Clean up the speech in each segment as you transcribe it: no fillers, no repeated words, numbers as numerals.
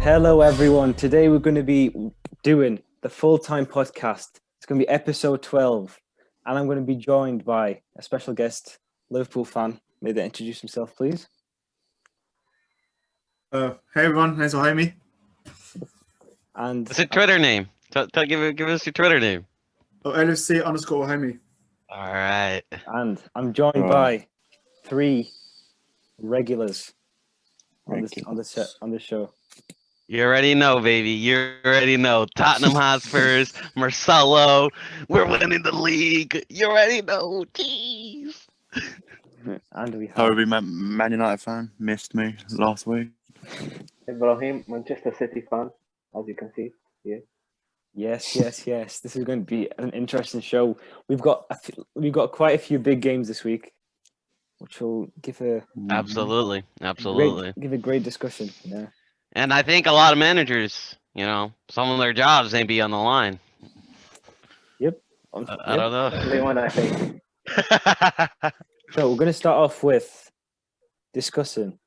Hello, everyone. Today we're going to be doing the full-time podcast. It's going to be episode 12, and I'm going to be joined by a special guest, Liverpool fan. May they introduce himself, please? Hey everyone, nice to have me. And what's your Twitter name? Give us your Twitter name. LFC_Jaime. All right. And I'm joined by three regulars on this show. You already know, baby. You already know. Tottenham Hotspurs, Marcelo. We're winning the league. You already know. Jeez. And we have Toby, Man United fan, missed me last week. Ibrahim, Manchester City fan, as you can see. Yeah. Yes. This is going to be an interesting show. We've got quite a few big games this week, which will give a Absolutely. give a great discussion. Yeah. And I think a lot of managers, some of their jobs may be on the line. Yep. I don't know. Only one, I think. So we're going to start off with discussing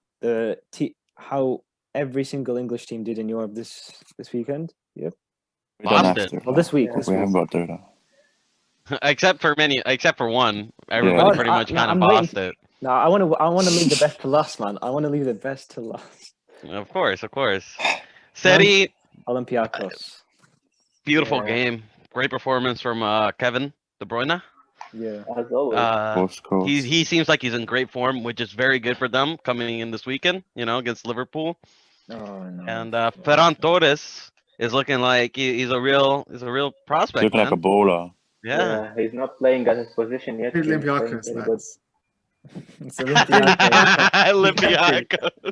how every single English team did in Europe this weekend. Yep. We don't have to. Well, this week. We haven't got to do that. except for one. Everybody pretty much kind of bossed it. No, I want to leave the best to last, man. I want to leave the best to last. Of course. City. Olympiacos. Beautiful game. Great performance from Kevin De Bruyne. Yeah. As always. Of course. He seems like he's in great form, which is very good for them coming in this weekend, against Liverpool. Oh, no. And Ferran Torres is looking like he's a real prospect. Looking like a baller. Yeah. He's not playing at his position yet. He's playing Olympiacos, very good. It's Olympiacos. Olympiacos.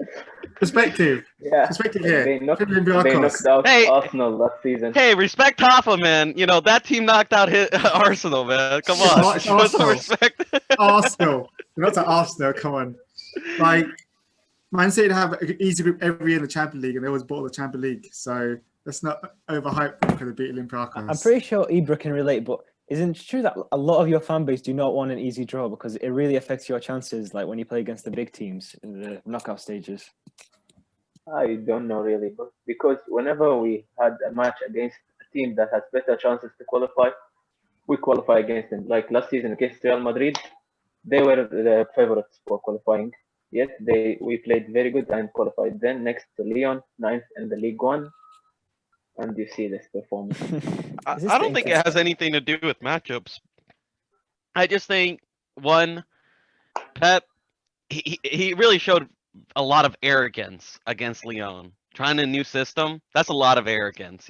Perspective. Yeah. Perspective here. They knocked Olympiacos. out Hey. Arsenal last season. Hey, respect Hoffa, man. That team knocked out Arsenal, man. Come on. It's Show some Arsenal. respect. Arsenal. Not to Arsenal, come on. Like, Man City have an easy group every year in the Champions League, and they always bought the Champions League. So let's not overhype them because they beat Olympiacos. I'm pretty sure Ibra can relate, but isn't it true that a lot of your fan base do not want an easy draw because it really affects your chances, like when you play against the big teams in the knockout stages? I don't know really, but because whenever we had a match against a team that has better chances to qualify, we qualify against them. Like last season against Real Madrid, they were the favorites for qualifying. Yet we played very good and qualified. Then next to Lyon, 9th in the League One, and you see this performance. I don't think it has anything to do with matchups. I just think Pep, he really showed a lot of arrogance against Lyon. Trying a new system, that's a lot of arrogance,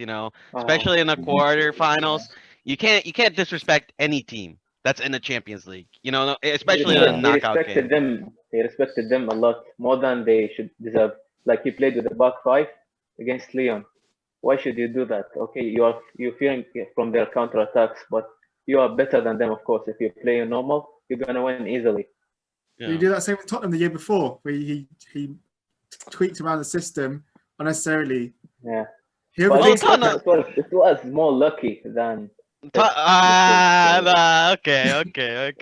especially in the quarterfinals. You can't disrespect any team that's in the Champions League, especially in a knockout game. He respected them a lot more than they should deserve. Like he played with the back five against Lyon. Why should you do that? Okay, you're fearing from their counter attacks, but you are better than them, of course. If you play normal, you're gonna win easily. Yeah. You do that same with Tottenham the year before, where he tweaked around the system unnecessarily. Yeah. He But overthinks it was more lucky than. Okay.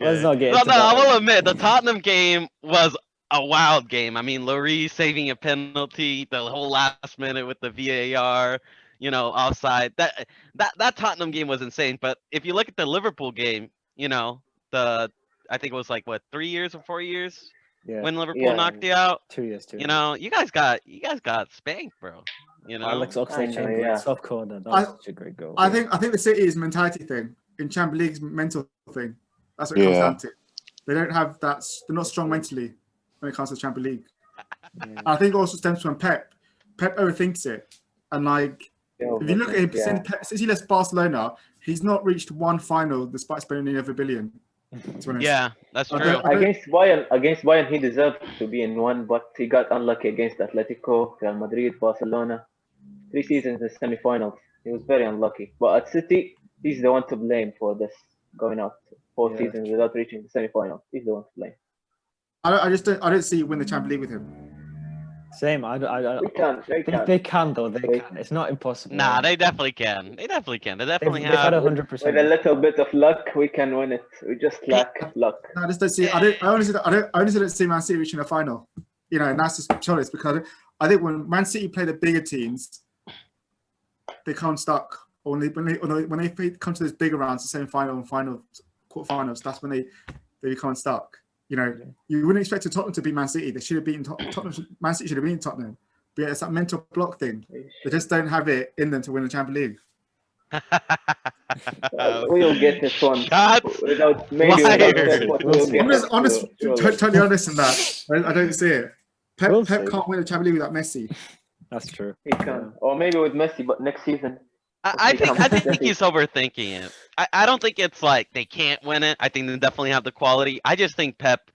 Let's not get into I that. will admit the Tottenham game was a wild game. I mean, Lloris saving a penalty, the whole last minute with the VAR, offside. That Tottenham game was insane. But if you look at the Liverpool game, I think it was like 3 years or 4 years when Liverpool knocked you out. 2 years. You guys got spanked, bro. Alex Oxlade-Chamberlain, soft corner. That was such a great goal. I think the City is a mentality thing. In Champions League's mental thing. That's what it comes down to. They don't have that. They're not strong mentally when it comes to the Champions League. Yeah. I think it also stems from Pep. Pep overthinks it, and if you look at him since he left Barcelona, he's not reached one final despite spending nearly over $1 billion. Yeah, that's true. Against Bayern, he deserved to be in one, but he got unlucky against Atletico, Real Madrid, Barcelona. 3 seasons in semi-finals. He was very unlucky. But at City, he's the one to blame for this going out 4 seasons without reaching the semi-final. He's the one to blame. I don't see you win the Champions League with him. Same. They can though. They can. It's not impossible. Nah, they definitely can. They definitely They've had 100%. With a little bit of luck, we can win it. We just lack luck. No, I just don't see. I honestly don't see Man City reaching a final. And that's just choice because I think when Man City play the bigger teams, they come unstuck. Or when they come to those bigger rounds, the semi-final and final quarterfinals, that's when they become unstuck. You know, you wouldn't expect Tottenham to beat Man City. They should have beaten Tottenham. Man City should have beaten Tottenham. But yeah, it's that mental block thing. They just don't have it in them to win the Champions League. We'll get this one. Shots Without fired. we'll get Totally honest in that. I don't see it. Pep We'll see. can't win the Champions League without Messi. That's true. He can, or maybe with Messi, but next season. I think he's overthinking it. I don't think it's like they can't win it. I think they definitely have the quality. I just think Pep,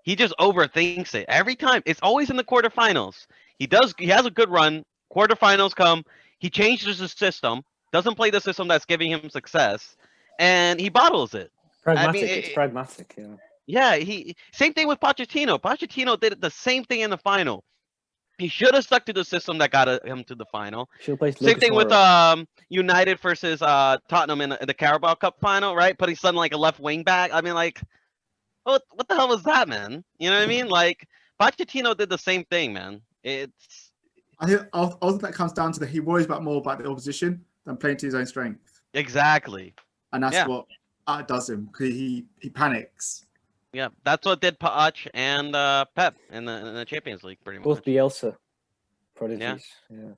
he just overthinks it every time. It's always in the quarterfinals. He has a good run. Quarterfinals come. He changes his system. Doesn't play the system that's giving him success, and he bottles it. Pragmatic. It's pragmatic. Yeah. Yeah. Same thing with Pochettino. Pochettino did the same thing in the final. He should have stuck to the system that got him to the final. Same thing with United versus Tottenham in the Carabao Cup final, right? Putting something like a left wing back. I mean, like, what the hell was that, man? You know what I mean? Like, Pochettino did the same thing, man. I think all that comes down to that he worries more about the opposition than playing to his own strength. Exactly. And that's what does him, because he panics. Yeah, that's what did Poch and Pep in the Champions League, pretty much. Both Bielsa prodigies. Yeah.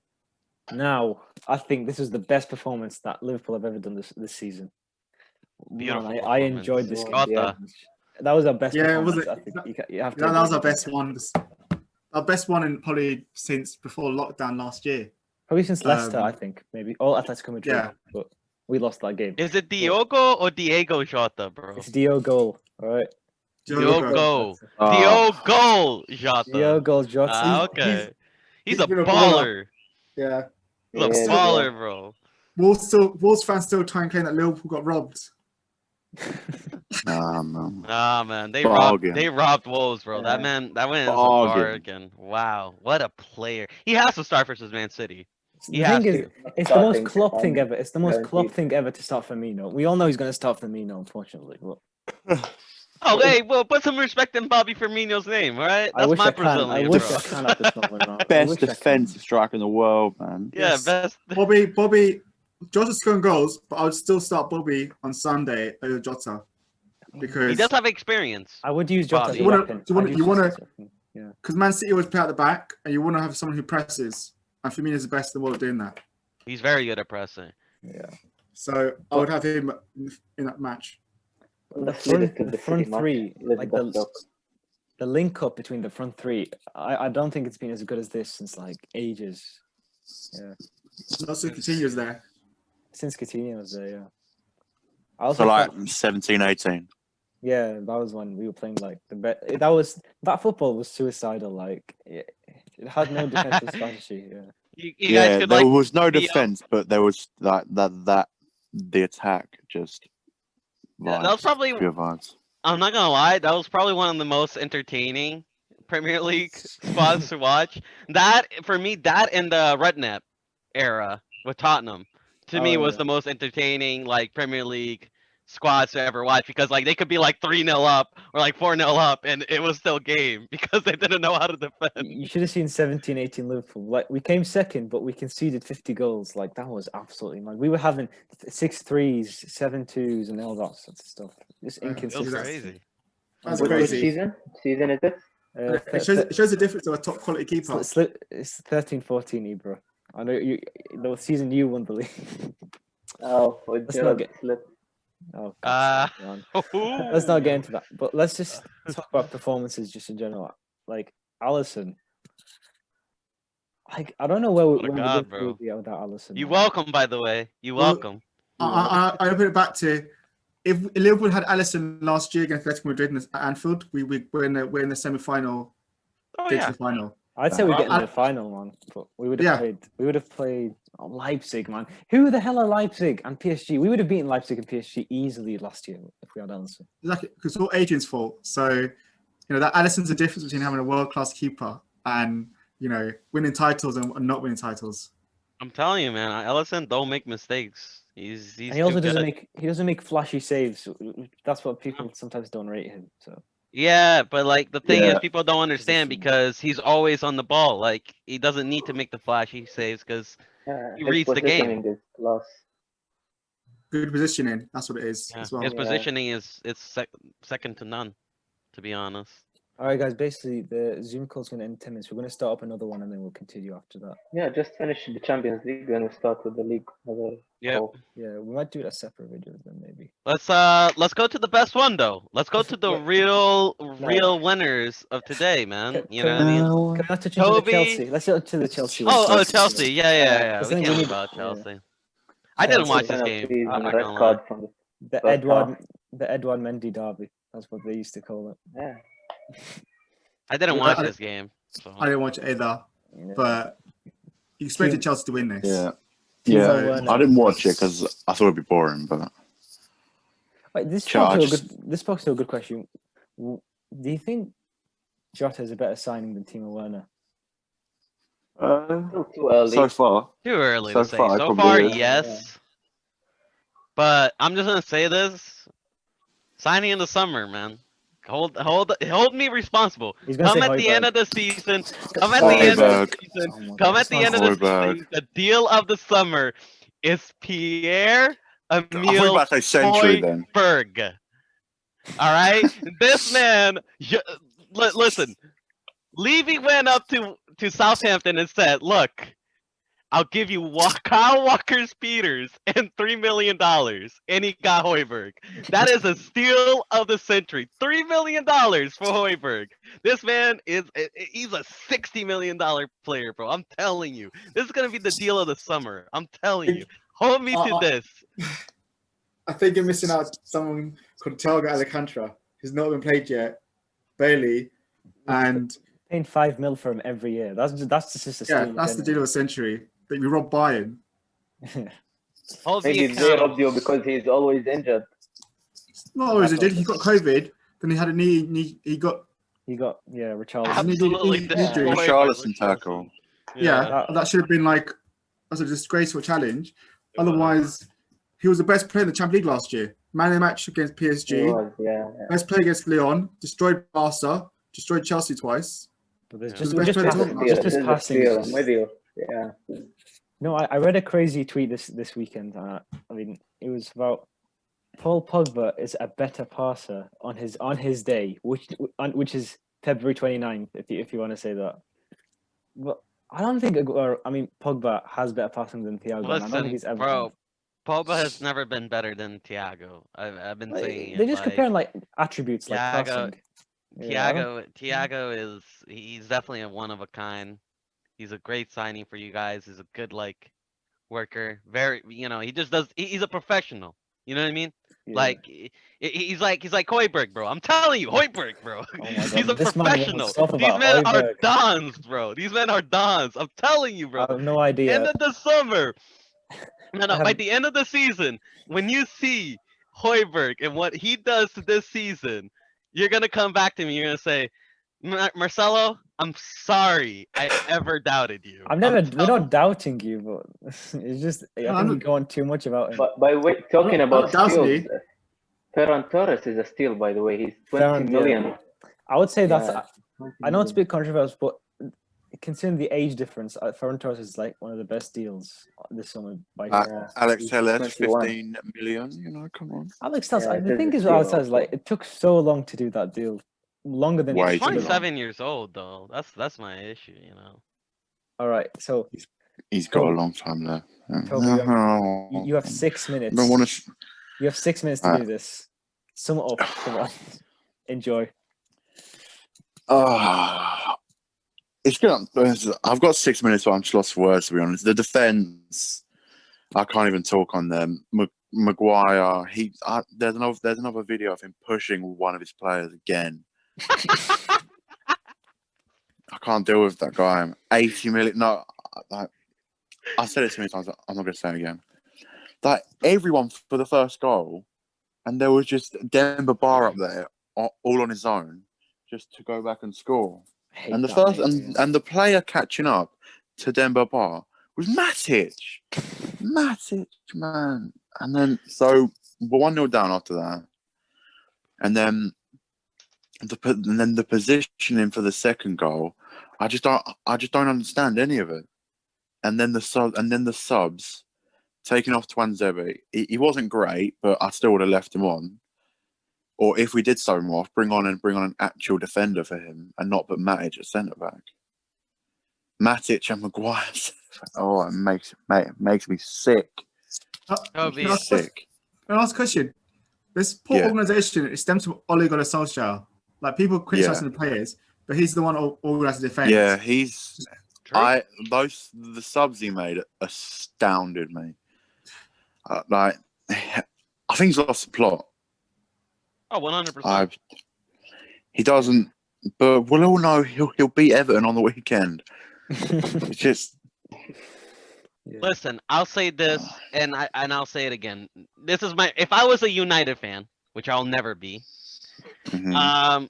Now, I think this is the best performance that Liverpool have ever done this season. Beautiful. Man, I enjoyed this game. Jota. That was our best. Yeah, was it? I think you have to that was our best one. Our best one in probably since before lockdown last year. Probably since Leicester, I think. Maybe. All Atletico Madrid. Yeah. But we lost that game. Is it Diogo or Diego Jota, bro? It's Diogo. All right. Diogo Jota. Diogo Jota. Okay. He's a been a baller. Yeah. He's a baller, bro. Wolves fans still try and claim that Liverpool got robbed. Nah, man. They Bargain. robbed Wolves, bro. Yeah. That man is a bargain. Wow. What a player. He has to start versus Man City. The thing is, it's the most Klopp thing ever. It's the most Klopp thing ever to start Firmino. We all know he's going to start Firmino, unfortunately. But... Oh, hey, well, put some respect in Bobby Firmino's name, all right? That's my Brazilian, I wish I can at this moment. No. Best defensive striker in the world, man. Yeah, Yes. best. Bobby, Jota's scoring goals, but I would still start Bobby on Sunday over Jota. Because He does have experience. I would use Jota. Bobby. You want to, because Man City always play out the back, and you want to have someone who presses, and Firmino's the best in the world at doing that. He's very good at pressing. Yeah. So I would have him in that match. The front three, like the link up between the front three, I don't think it's been as good as this since like ages. Yeah. Not so continuous there. Since Coutinho was there, yeah. I So also like thought- 17, 18. yeah, that was when we were playing like that football was suicidal. Like it had no defensive strategy. Yeah. You guys could, there like, was no be- defense, but there was like that the attack just. Yeah, that was probably. Pure vibes. I'm not gonna lie, that was probably one of the most entertaining Premier League squads to watch. That for me, that and the Redknapp era with Tottenham, to me was the most entertaining like Premier League squads to ever watch, because like they could be like 3-0 up or like 4-0 up and it was still game because they didn't know how to defend. You should have seen 17-18 Liverpool. Like we came second, but we conceded 50 goals. Like that was absolutely mad. We were having 6-3s, 7-2s, and all that sort of stuff. Just Yeah, It was inconsistent. crazy. That's Which crazy. season is it? It shows the difference of a top quality keeper. It's 13-14, Ibra. I know the season you won the league. Oh, with Let's not Gerald get- slip. Oh, God, man. Let's not get into that. But let's just talk about performances just in general. Like Alisson. Like I don't know where What a we god, would bro. be without Alisson. You man. welcome, by the way. You Well, welcome. I put it back to, if Liverpool had Alisson last year against Atletico Madrid at Anfield, we're in the semi-final, Oh get yeah. to the final. I'd say we get I- in the final, man. But we would have played Leipzig, man. Who the hell are Leipzig and PSG? We would have beaten Leipzig and PSG easily last year if we had Alisson. Exactly, because it's all Adrian's fault. So, that Alisson's the difference between having a world-class keeper and winning titles and not winning titles. I'm telling you, man. Ellison don't make mistakes. He's And he also too doesn't good. make flashy saves. That's what people sometimes don't rate him. So Yeah, but like the thing is, Yeah. people don't understand Position. because he's always on the ball. Like he doesn't need to make the flashy saves because he His reads the game. positioning is class. Good positioning. That's what it is Yeah, as well. his Yeah. positioning is second to none, to be honest. All right, guys. Basically, the Zoom call's going to end in 10 minutes. We're going to start up another one, and then we'll continue after that. Yeah, just finish the Champions League and we start with the league. Yeah. Yeah, we might do it as separate videos then, maybe. Let's go to the best one though. Let's go to the Yeah. real winners of today, man. You know what I mean? Can we not touch into the Toby- Chelsea? Let's go to the Chelsea one. Oh, Let's- Chelsea. Yeah. I We think we can't need- leave out yeah. Chelsea. I didn't watch this Penalties game. I'm and not red gonna lie. card from The First Edouard Mendy derby. That's what they used to call it. yeah. I didn't watch this game. So. I didn't watch it either, Yeah. but you expected Team- Chelsea to win this. Yeah. Timo Yeah. Werner. I didn't watch it because I thought it'd be boring, but Wait, this Sure, I sparks just- to a good question. Do you think Jota is a better signing than Timo Werner? Still too early. so far. Too early So to say. far, it So probably far, is. yes. But I'm just gonna say this: signing in the summer, man. Hold me responsible. He's gonna Come say at the end Højbjerg. of the season. Come at the end of the season. Oh my Come God, at the end of the Højbjerg. season. The deal of the summer is Pierre I thought you were Emil about to say Century then. Højbjerg. All right, this man. Listen, Levy went up to Southampton and said, "Look, I'll give you Kyle Walker-Peters and $3 million," and he got Højbjerg. That is a steal of the century. $3 million for Højbjerg. This man he's a $60 million player, bro. I'm telling you, this is gonna be the deal of the summer. I'm telling you. Hold me to this. I think you're missing out someone called Thiago Alcantara, who's not been played yet. Bailey, and Paying $5 million for him every year. That's just a steal. yeah, that's the deal of the century. That we robbed Bayern. Hold me Maybe they accountable. robbed you because he's always injured. Not always a did. He got COVID. Then he had a knee. He got Richarlison. Absolutely He- destroyed by Richarlison tackle. yeah. That should have been like that's a disgraceful challenge. Otherwise, he was the best player in the Champions League last year. Man of the match against He PSG. was, yeah. Best player against Lyon. Destroyed Barca. Destroyed Chelsea twice. But there's Yeah. just, The best just player passing. to Just This his is a passing. steal. I'm with you. Yeah. No, I read a crazy tweet this weekend. I mean, it was about Paul Pogba is a better passer on his day, which is February 29th, if you want to say that. But I don't think. Pogba has better passing than Thiago. And I don't think Listen, he's ever. bro. Pogba has never been better than Thiago. I've been saying They're it. just Like, comparing like attributes like Thiago- passing. Yeah, I don't- Thiago he's definitely a one of a kind. He's a great signing for you guys. He's a good like worker. Very, he just does. He's a professional. You know what I mean? yeah. Like he's like Højbjerg, bro. I'm telling you, Højbjerg, bro. Oh my He's God, a this man wants professional. stuff These about men are Højbjerg. dons, bro. These men are dons. I'm telling you, bro. I have no idea. End of the summer. No, I by have- the end of the season, when you see Højbjerg and what he does to this season, you're gonna come back to me. You're gonna say, Marcelo, I'm sorry I ever doubted you. We're not doubting you, but it's just I I'm think not- you're going too much about him. But by the way, talking I'm about not doubting steals, Ferran Torres is a steal, by the way. He's Ferran, 20 million. I would say that's. Yeah, I know it's a bit controversial, but considering the age difference, Ferran Torres is like one of the best deals this summer by far. Alex Telles, 21. 15 million. Come on. Alex Telles, Yeah, the it thing is is, a Alex steal Telles, like it took so long to do that deal, longer than Way He's too long. 27 years old though. That's my issue. All right, so He's got a long time left. Toby, you have 6 minutes. I don't want to. You have 6 minutes to do this. Sum it up. Come on, enjoy. It's gonna. I've got 6 minutes, so I'm just lost for words, to be honest. The defense, I can't even talk on them. Maguire, there's another video of him pushing one of his players again. I can't deal with that guy. 80 million. No, I said it so many times. I'm not gonna say it again. Like everyone for the first goal, and there was just Demba Ba up there, all on his own, just to go back and score. And the first and the player catching up to Demba Ba was Matic. Matic, man. And then so we're 1-0 down after that. And then and then the positioning for the second goal, I just don't understand any of it. And then the subs taking off Twanzebe. He wasn't great, but I still would have left him on. Or if we did sub him off, bring on an actual defender for him and not put Matic at centre back. Matic and Maguire. Oh, it makes me sick. Sick. Can I ask a question? This poor organisation, it stems from Ole Gunnar Solskjaer. Like, people criticising the players, but he's the one who organised the defence. Yeah, the subs he made astounded me. I think he's lost the plot. Oh, 100%. He doesn't, but we'll all know he'll beat Everton on the weekend. It's just. Yeah. Listen, I'll say this, and I'll say it again. This is if I was a United fan, which I'll never be, I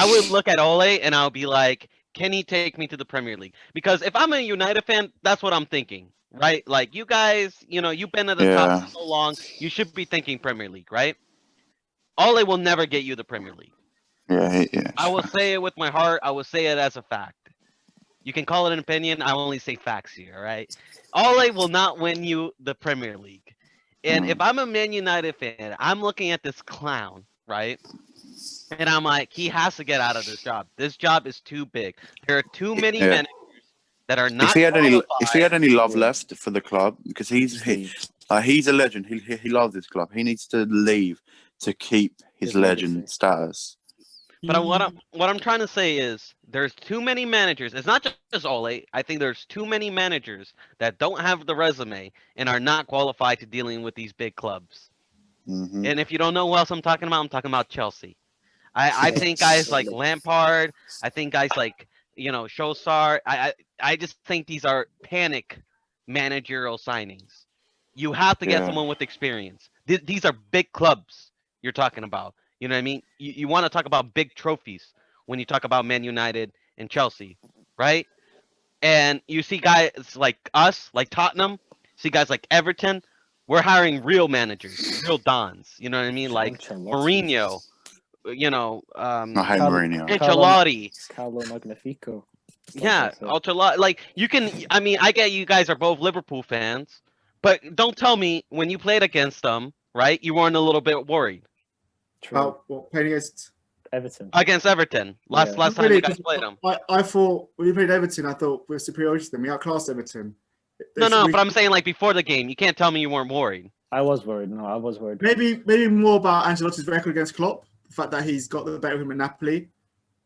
would look at Ole and I'll be like, can he take me to the Premier League? Because if I'm a United fan, that's what I'm thinking, right? Like, you guys, you've been at the top for so long, you should be thinking Premier League, right? Ole will never get you the Premier League. Yeah. I will say it with my heart. I will say it as a fact. You can call it an opinion. I only say facts here, all right? Ole will not win you the Premier League. And if I'm a Man United fan, I'm looking at this clown, right? And I'm like, he has to get out of this job. This job is too big. There are too many managers that are not qualified. If he had any love left for the club, because he's a legend. He loves this club. He needs to leave to keep his legend status. But what I'm trying to say is there's too many managers. It's not just Ole. I think there's too many managers that don't have the resume and are not qualified to dealing with these big clubs. And if you don't know who else I'm talking about Chelsea. I think guys like Lampard. I think guys like Solskjaer. I just think these are panic managerial signings. You have to get someone with experience. These are big clubs you're talking about. You know what I mean? You want to talk about big trophies when you talk about Man United and Chelsea, right? And you see guys like us, like Tottenham, see guys like Everton. We're hiring real managers, real dons. You know what I mean? Like Mourinho, I hate Mourinho. Ancelotti. Carlo Magnifico. Yeah, Ancelotti. Like, I get you guys are both Liverpool fans, but don't tell me when you played against them, right? You weren't a little bit worried. True. Playing against Everton. Against Everton. Last time you guys played them. I thought when we played Everton, I thought we were superior to them. We outclassed Everton. No, but I'm saying like before the game, you can't tell me you weren't worried. I was worried. No, I was worried. Maybe more about Ancelotti's record against Klopp, the fact that he's got the better of him at Napoli.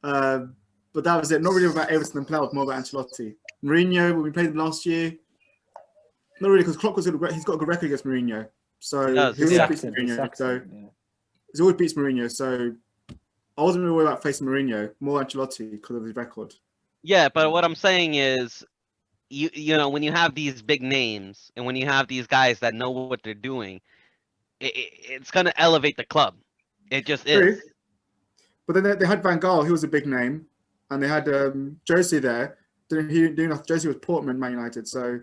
But that was it. Not really about Everton and Plough, more about Ancelotti. Mourinho, when we played him last year, not really, because Klopp he's got a good record against Mourinho. So he always beats Mourinho. He always beats Mourinho. So I wasn't really worried about facing Mourinho, more Ancelotti because of his record. Yeah, but what I'm saying is, when you have these big names and when you have these guys that know what they're doing, it's going to elevate the club. It just is. But then they had Van Gaal, he was a big name, and they had Josie there. Josie was Portman, Man United, so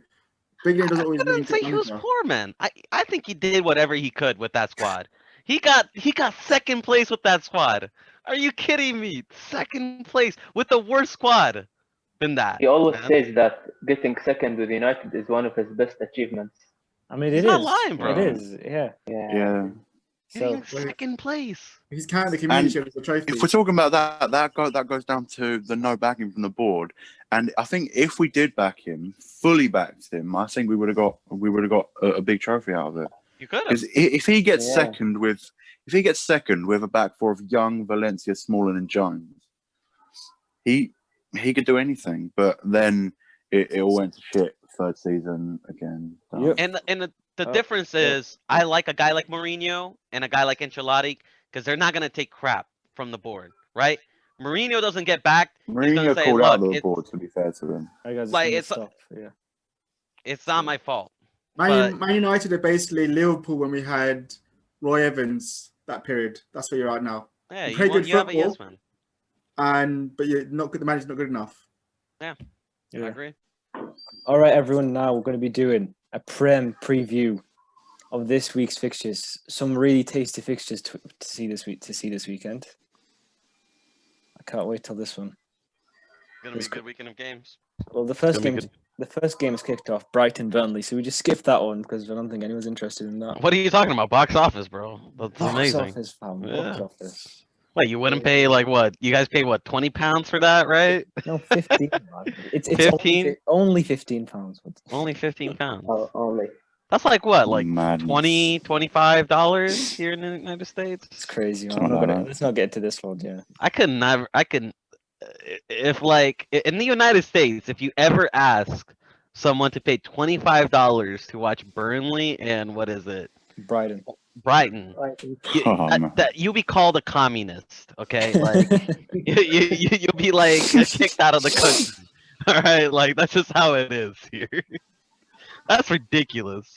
big name doesn't always mean. I didn't say he was poor, man. I think he did whatever he could with that squad. He got second place with that squad. Are you kidding me? Second place with the worst squad than that. He always says that getting second with United is one of his best achievements. I mean, He's not lying, bro. It is, yeah. So second place. He's counting the community as a trophy. If we're talking about that goes down to the no backing from the board. And I think if we did back him, fully backed him, I think we would have got a big trophy out of it. You could have. Because if he gets second with a back four of Young, Valencia, Smalling, and Jones, he could do anything. But then it all went to shit third season again. Yep. And the difference is, I like a guy like Mourinho and a guy like Ancelotti because they're not gonna take crap from the board, right? Mourinho doesn't get backed. Mourinho called out the board, to be fair to him. It's not my fault. Man United are basically Liverpool when we had Roy Evans that period. That's where you're at now. Yeah, you have a yes man. But you're not good. The manager's not good enough. Yeah, I agree. All right, everyone. Now we're going to be doing a Prem preview of this week's fixtures. Some really tasty fixtures to see this weekend. can't wait till this one. It's gonna be a good weekend of games. Well, It's gonna be good. the first game is kicked off, Brighton Burnley. So we just skipped that one because I don't think anyone's interested in that. What are you talking about? Box office, bro. That's Box amazing. office, fam. Box Yeah. office. Wait, you wouldn't pay like what? You guys pay what, £20 for that, right? No, 15. Man. It's 15? only £15. Only £15. Oh, only. That's like what, like Madness. $20, $25 here in the United States? It's crazy, man. Something like that. Let's not get to this one. Yeah. If like in the United States, if you ever ask someone to pay $25 to watch Burnley and what is it? Brighton. Brighton. Oh, man. You'll be called a communist, okay? Like you'll be like kicked out of the country. All right, like that's just how it is here. That's ridiculous.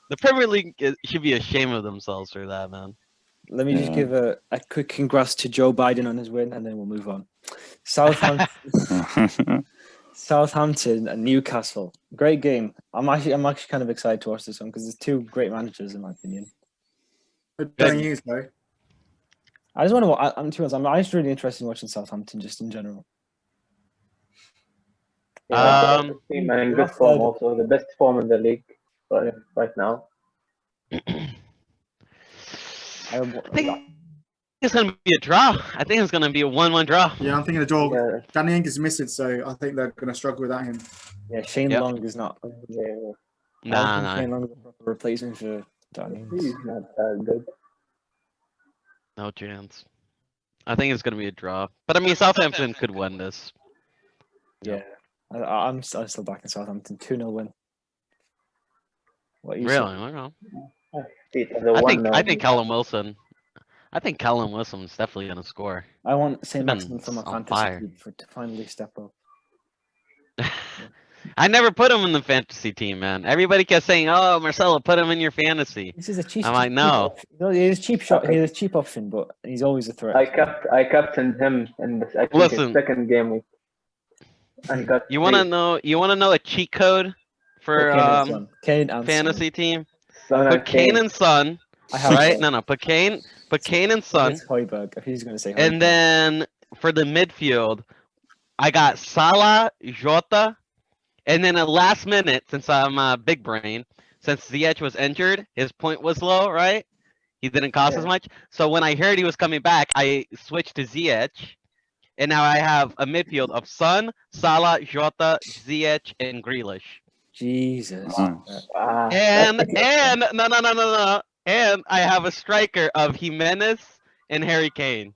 The Premier League should be ashamed of themselves for that, man. Let me just Yeah. give a quick congrats to Joe Biden on his win, and then we'll move on. Southampton and Newcastle. Great game. I'm actually kind of excited to watch this one because there's two great managers in my opinion. Danny Ings, though. I just want to. I'm just really interested in watching Southampton just in general. Yeah, team and in good form also. The best form in the league right now. I think it's gonna be a draw. I think it's gonna be a 1-1 draw. Yeah, I'm thinking a draw. Yeah, Danny Ings is missing, so I think they're going to struggle without him. Yeah, Shane Yep. Long is not. yeah. I don't think Nah. Shane Long is a proper replacement for Danny. He's not that good. No chance. I think it's gonna be a draw. But I mean, Southampton could win this. Yeah, I'm still back in Southampton. 2-0 win. What you Really? say? I don't know. I see it as a 1-0. I think Callum Wilson. I think Callum Wilson's definitely gonna score. I want St. Been Maximin from a on fantasy fire. team to finally step up. I never put him in the fantasy team, man. Everybody kept saying, "Oh, Marcelo, put him in your fantasy." This is a cheap. I'm like, no. He's a cheap shot. He's a cheap option, but he's always a threat. I captained him in the Listen. second game week. And got You wanna know? You wanna know a cheat code for Kane and fantasy team? Son Put and Kane and Son, I have right? No. Put Kane and Son, It's Højbjerg. If he's going to say Højbjerg. and then for the midfield, I got Salah, Jota, and then at last minute, since I'm big brain, since Ziyech was injured, his point was low, right? He didn't cost as much. So when I heard he was coming back, I switched to Ziyech, and now I have a midfield of Son, Salah, Jota, Ziyech, and Grealish. Jesus. Wow. And no. And I have a striker of Jimenez and Harry Kane.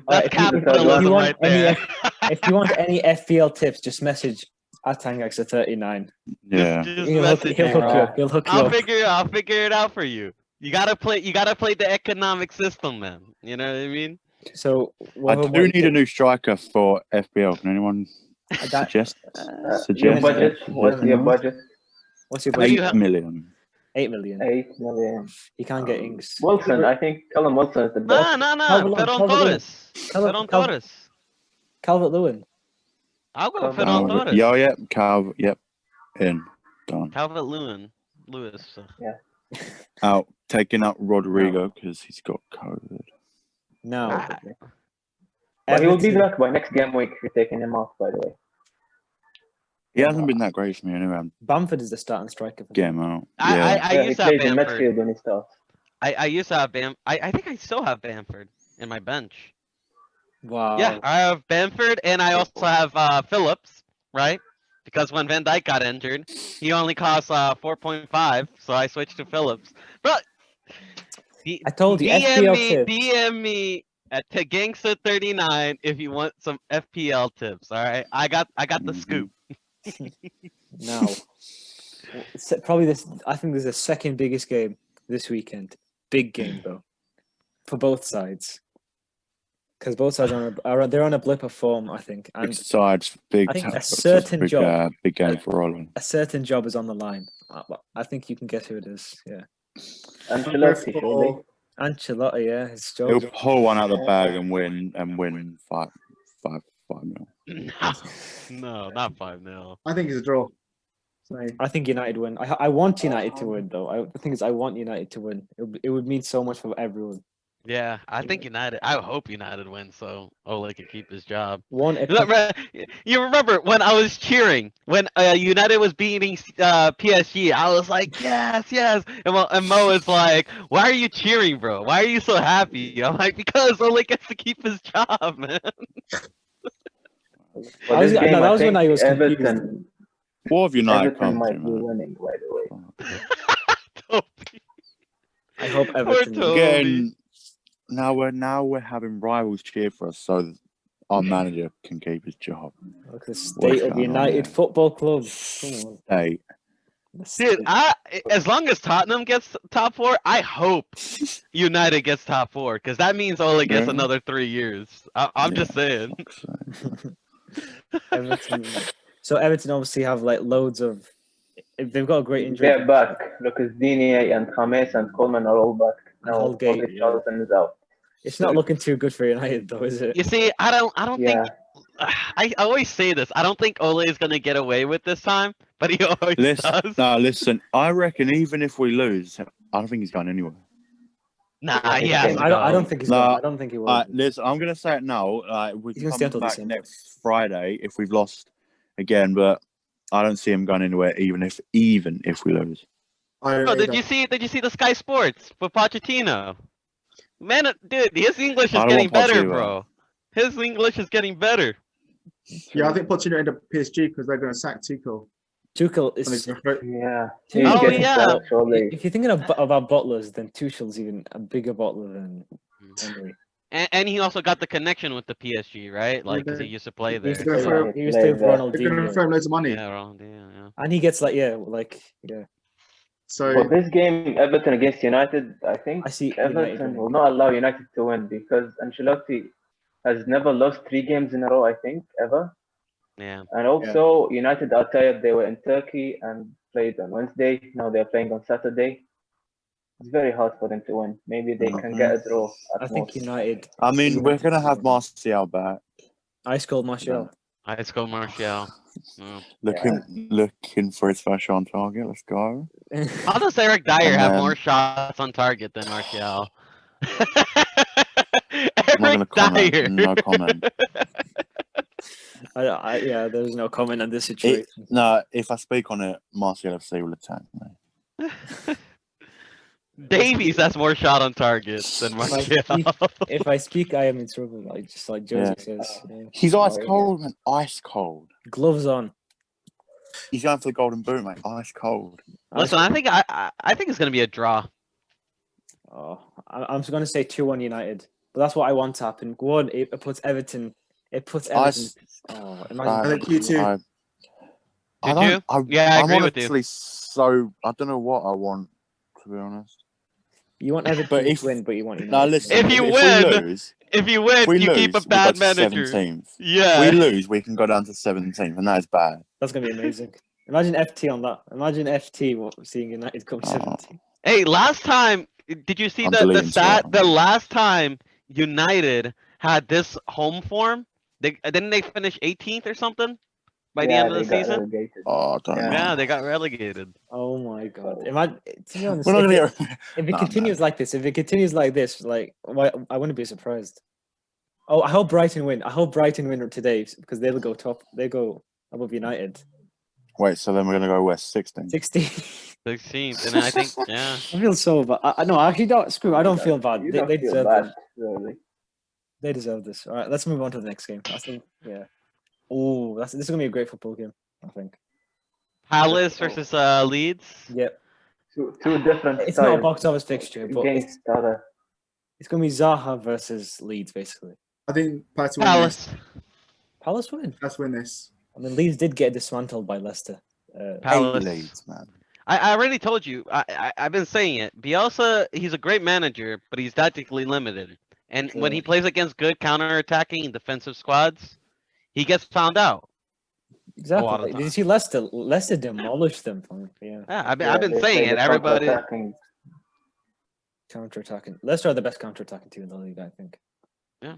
That's If you capitalism want right there. If you want any FPL tips, just message @Tangax39. Yeah. Just He'll hook message you me, up. bro. He'll hook you I'll up. figure it out for you. You gotta play the economic system, man. You know what I mean? So I do need a new striker for FBL. Can anyone suggest? Your budget? What's your budget? What's your Who do you budget? have? 8 million. 8 million. 8 million. He can't get Ings. Wilson, I think Callum Wilson is the best. No. Calvert-Lewin, Ferran Calvert-Lewin. Torres. Ferran Torres. Calvert-Lewin. I'll go with Calvert- Ferran Torres. Yeah, Calv. Yep. In. Done. Calvert-Lewin. Lewis. Out. Taking out Rodrigo because he's got COVID. No. But he will be Everton. back by next game week if you're taking him off, by the way. He hasn't been that great for me anyway. Bamford is the starting striker. For Get them. him out. Yeah. I Yeah, he used to have plays in Bamford. midfield when he starts. I used to have Bam. I think I still have Bamford in my bench. Wow. Yeah, I have Bamford, and I also have Phillips, right? Because when Van Dijk got injured, he only cost 4.5, so I switched to Phillips. But I told you, FPL tips. DM me at Gangsta39 if you want some FPL tips. All right, I got the scoop. Now, probably this. I think this is the second biggest game this weekend. Big game though, for both sides, because both sides they're on a blip of form. I think, Big and sides, big. I think a it's certain big, job- big game for Holland. a certain job is on the line. I think you can guess who it is. Yeah, Ancelotti, surely. Ancelotti. Yeah, his job. He'll pull one out of the bag and win 5-0. No, not 5-0. I think it's a draw. So, I think United win. I want United to win though. The thing is, I want United to win. It would mean so much for everyone. Yeah, I think United. I hope United wins so Ole can keep his job. One, You remember when I was cheering when United was beating PSG? I was like, yes, yes. And Mo was like, why are you cheering, bro? Why are you so happy? I'm like, because Ole gets to keep his job, man. For this game, that I was when think I was confused. Everton, What have United Everton come to, might be man? winning, by the way. Toby. I hope Poor Everton. Toby. Again, now we're having rivals cheer for us so that our manager can keep his job. Look, the state What's of going on United there? Football Club. Come on. Hey, The Dude, state. as long as Tottenham gets top 4, I hope United gets top 4 because that means Ole gets Yeah. another 3 years. I'm just saying. Everton. So Everton obviously have like loads of. They've got a great injury. They're back. Lucas Digne and James and Coleman are all back. And Now Holgate, only yeah. Charlton is out. It's not looking too good for United though, is it? You see, I don't Yeah. think I always say this. I don't think Ole is gonna get away with this time, but he always does. listen. I reckon even if we lose, I don't think he's going anywhere. Nah, he has to I don't go. think he's. Nah, I don't think he will. Listen, I'm gonna say it now. We He's can gonna stay come until back December. next Friday if we've lost again, but I don't see him going anywhere, even if we lose. Bro, did you see the Sky Sports for Pochettino? Man, dude, his English is I don't getting want better, Pochettino. bro. His English is getting better. Yeah, I think Pochettino ended up PSG because they're going to sack Tuchel. Tuchel And is. they're gonna throw- Yeah. Oh, He's getting yeah. better, surely. If you're thinking about bottlers, then Tuchel's even a bigger bottler than Emery. And he also got the connection with the PSG, right? Like, because he used to play there. He's gonna throw- He was there with They're going to Ronaldinho, throw him loads of money. Yeah, yeah. and he gets yeah. So For this game, Everton against United, I think I see United Everton winning. will not allow United to win because Ancelotti has never lost 3 games in a row, I think, ever. Yeah. And also, United are tired. They were in Turkey and played on Wednesday. Now they're playing on Saturday. It's very hard for them to win. Maybe they can get a draw I at think most. United. I mean, we're gonna have Martial back. Ice cold Martial. Let's go, Martial. Looking for his first shot on target. Let's go. How does Eric Dyer have then- more shots on target than Martial? I'm not gonna comment. Dyer. No comment. Yeah, there's no comment on this situation. No, if I speak on it, Martial FC will attack me. Davies has more shot on target than Martial. If I speak, I am in trouble. Like just like Josie says. Yeah. He's ice cold, man. Ice cold. Gloves on. He's going for the golden boot, mate. Ice cold. Listen, I think it's gonna be a draw. Oh, I'm just gonna say 2-1 United, but that's what I want to happen. Go on, it puts Everton. It puts Everton. Oh, imagine. I think you too. Did you? Yeah, I agree with you. honestly so I don't know what I want, to be honest. You want Everton to win, but you want United. No, listen. If you win, you keep a bad manager. 17th. Yeah. If we lose, we can go down to 17th, and that is bad. That's gonna be amazing. Imagine FT on that. Imagine FT seeing United come 17th. Hey, last time, did you see I'm the deleting stat? Twitter. The last time United had this home form, didn't they finish 18th or something by the end of the season? Relegated. Oh, I don't know. Yeah, they got relegated. Oh my god! Imagine, to be honest, We're not gonna if get. it continues like this, like why I wouldn't be surprised. Oh, I hope Brighton win. I hope Brighton win today because they'll go top. They go above United. Wait, so then we're gonna go West 16. 16. 16th, and I think, yeah. I feel so bad. No, I actually don't. Screw. I don't feel bad. You They don't feel deserve bad, it. really. They deserve this. All right, let's move on to the next game. I think, yeah. Oh, this is gonna be a great football game. I think. Palace versus Leeds. Yep. Two different It's styles. not a box office fixture, but Against each other. it's gonna be Zaha versus Leeds, basically. I think Palace will win this. Palace. Palace win. Let's win this. I mean, Leeds did get dismantled by Leicester. Palace. Leeds, man. I already told you. I've been saying it. Bielsa, he's a great manager, but he's tactically limited. And when he plays against good counter-attacking and defensive squads, he gets found out. Exactly. Did you see Leicester? Leicester demolished them. Yeah. Yeah, I've been they saying play it. the Everybody. counter-attacking. Counter-attacking. Leicester are the best counter-attacking team in the league, I think. I'll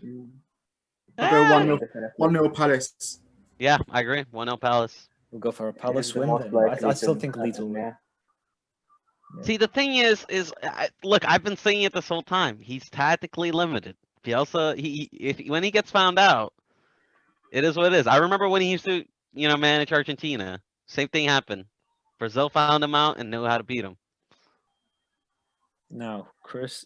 go 1-0 1-0 Palace. Yeah, I agree. 1-0 Palace. We'll go for a Palace It's the win most then. likely I still to think Leeds will happen, win. yeah. See, the thing is look, I've been saying it this whole time. He's tactically limited. Bielsa, when he gets found out, it is what it is. I remember when he used to, manage Argentina. Same thing happened. Brazil found him out and knew how to beat him. Now, Chris,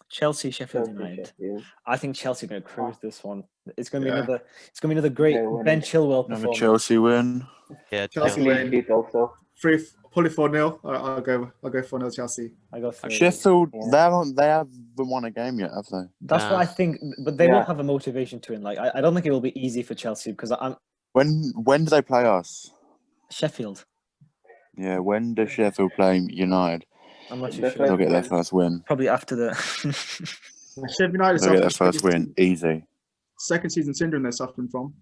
Chelsea, Sheffield Chelsea, United. Sheffield. I think Chelsea are going to cruise this one. It's going to be Yeah. another. It's going to be another great They're winning. Ben Chilwell Another performance. Chelsea win. Yeah, Chelsea Chelsea. win. Clean sheet also. Probably 4-0. I'll go 4-0 Chelsea. I got 3. Sheffield, Yeah. they haven't won a game yet, have they? That's Nah. what I think, but they Yeah. will have a motivation to win. Like I don't think it will be easy for Chelsea because I'm When do they play us? Sheffield. Yeah, when does Sheffield play United? I'm not too That's sure. They'll right. get their first win. Probably after the. Sheffield United They'll get their suffering first win. Easy. second season syndrome they're suffering from.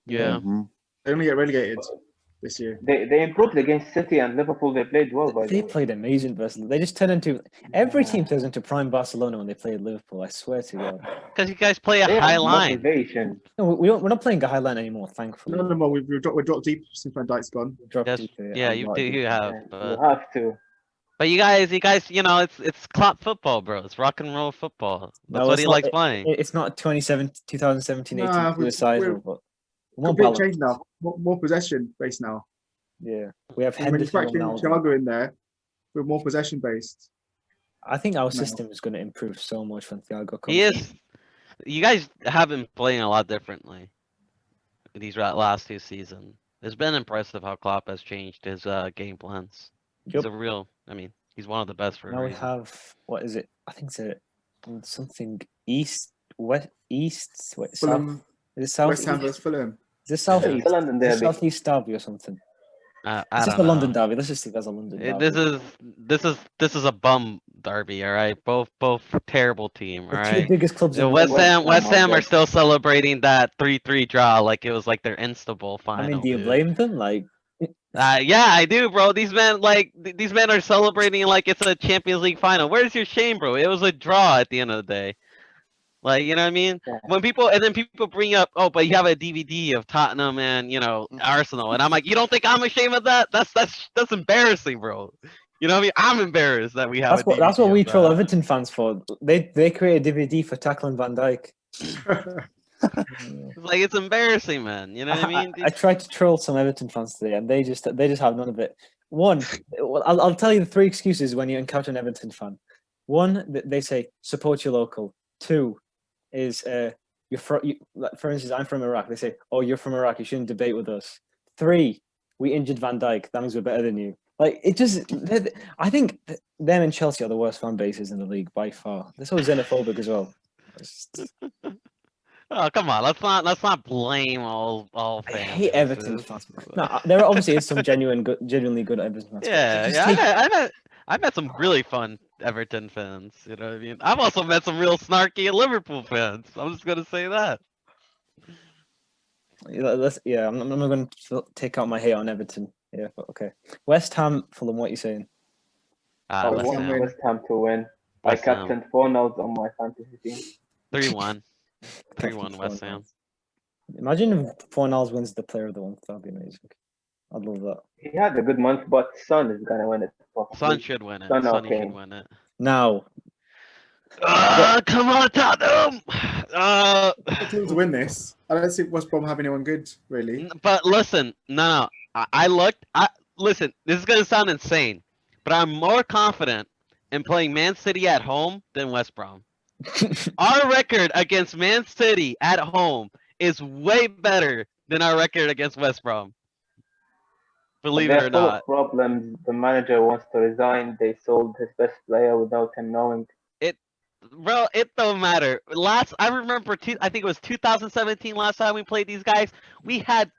Yeah. Mhm. They only get relegated this year. They improved against City and Liverpool. They played well, by the They way. played amazing versus. They just turn into every team turns into prime Barcelona when they play Liverpool. I swear to God. Because you guys play a They high have line. motivation. No, we don't. We're not playing a high line anymore. Thankfully. No more. We're dropped deep since Van Dijk's gone. We dropped Yes, deeper, yeah, a you lot do. deeper. You have, Yeah, you but have to. you guys, it's Klopp football, bro. It's rock and roll football. That's No, what it's he not- likes playing. It's not 2017, 18 Nah, suicidal, but more Complete balanced. change now. More possession based now. Yeah, we have And when you Henderson. factor in Ronaldo. Thiago in there, we're more possession based. I think our No. system is going to improve so much when Thiago comes. He in. is. You guys have been playing a lot differently these last 2 seasons. It's been impressive how Klopp has changed his game plans. He's Yep. a real. I mean, he's one of the best for a Now we reason. have what is it? I think it's something east, west, east, south. Fulham, Is it south? West Ham versus Fulham. Is it south Yeah. east? It's a London Is it derby. southeast derby or something? I It's just don't a London know. derby. Let's just think that's a London derby. This is a bum derby. All right, both terrible team. All The two right. biggest clubs in the West world. Ham West Ham are are still celebrating that 3-3 draw like it was like their Insta Bowl final. I mean, do you dude. blame them? Like, Yeah, I do, bro. These men are celebrating like it's a Champions League final. Where's your shame, bro? It was a draw at the end of the day. Like, you know what I mean? Yeah. When people bring up, oh, but you have a DVD of Tottenham and Arsenal, and I'm like, you don't think I'm ashamed of that? That's embarrassing, bro. You know what I mean? I'm embarrassed that we have. that's what we of troll that. Everton fans for. They create a DVD for tackling Van Dijk. It's like it's embarrassing, man. You know what I mean? I tried to troll some Everton fans today, and they just have none of it. One, I'll tell you the 3 excuses when you encounter an Everton fan. One, they say support your local. 2 is for instance, I'm from Iraq. They say, oh, you're from Iraq, you shouldn't debate with us. 3, we injured Van Dijk. That means we're better than you. Like it just, I think them and Chelsea are the worst fan bases in the league by far. They're so xenophobic as well. Oh, come on. Let's not blame all I fans. hate Everton fans. No, there obviously is some genuinely good Everton fans. Yeah, Just yeah. take- I met some really fun Everton fans. You know what I mean? I've also met some real snarky Liverpool fans. I'm just gonna say that. I'm not going to take out my hate on Everton. Yeah, but okay. West Ham, Fulham, what are you saying? Ah, I West want Ham. West Ham to win. I West Ham. captained 4 notes on my fantasy team. 3-1. 3-1 West Ham. Imagine if Fornals wins the player of the month. That'd be amazing. I'd love that. He had a good month, but Son is gonna win it. Possibly. Son should win it. Son, Sonny okay. should win it. Now, Come on, Tottenham! The team to win this. I don't think West Brom have anyone good, really. But listen, no. I looked. Listen. This is gonna sound insane, but I'm more confident in playing Man City at home than West Brom. Our record against Man City at home is way better than our record against West Brom. Believe it They're or full not. of problems. The manager wants to resign. They sold his best player without him knowing. Bro, it don't matter. I remember, I think it was 2017 last time we played these guys. We had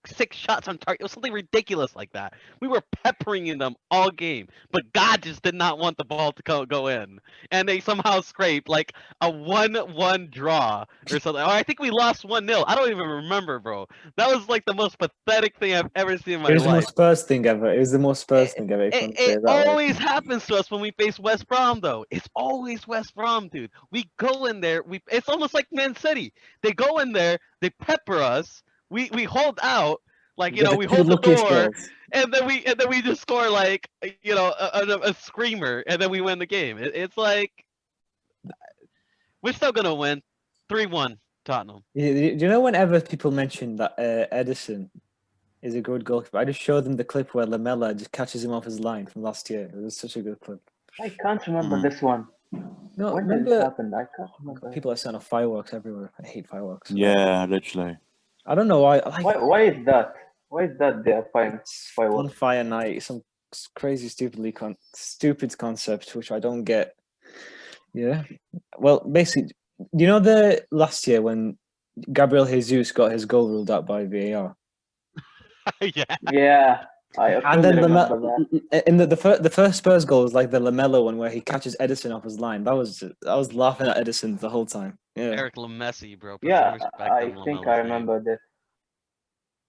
6 shots on target. It was something ridiculous like that. We were peppering in them all game, but God just did not want the ball to go in. And they somehow scraped like a 1-1 draw or something. Or I think we lost 1-0. I don't even remember, bro. That was like the most pathetic thing I've ever seen in my it was the life. most Spurs thing ever. It was the most Spurs thing ever. if you want to say It it that way. always happens to us when we face West Brom, though. It's always West Brom, dude. We go in there. It's almost like Man City. They go in there. They pepper us. We hold out. Like, They're we two hold the luckiest door, goals. and then we just score like, a screamer, and then we win the game. It's like we're still gonna win, 3-1 Tottenham. Do you know whenever people mention that Edison is a good goalkeeper, I just show them the clip where Lamella just catches him off his line from last year. It was such a good clip. I can't remember this one. No, When did this remember happen? I can't remember. people are setting off fireworks everywhere. I hate fireworks. Yeah, literally. I don't know why. Why is that? Why is that they are firing It's fireworks? Bonfire night, some crazy, stupid concept which I don't get. Yeah. Well, basically, the last year when Gabriel Jesus got his goal ruled out by VAR, Yeah. Yeah, I and fully then remember that. in the first Spurs goal was like the Lamella one where he catches Edison off his line. I was laughing at Edison the whole time. Yeah. Eric Lamessi, bro. Put Yeah, some respect I on think Lamella's I name. remember this.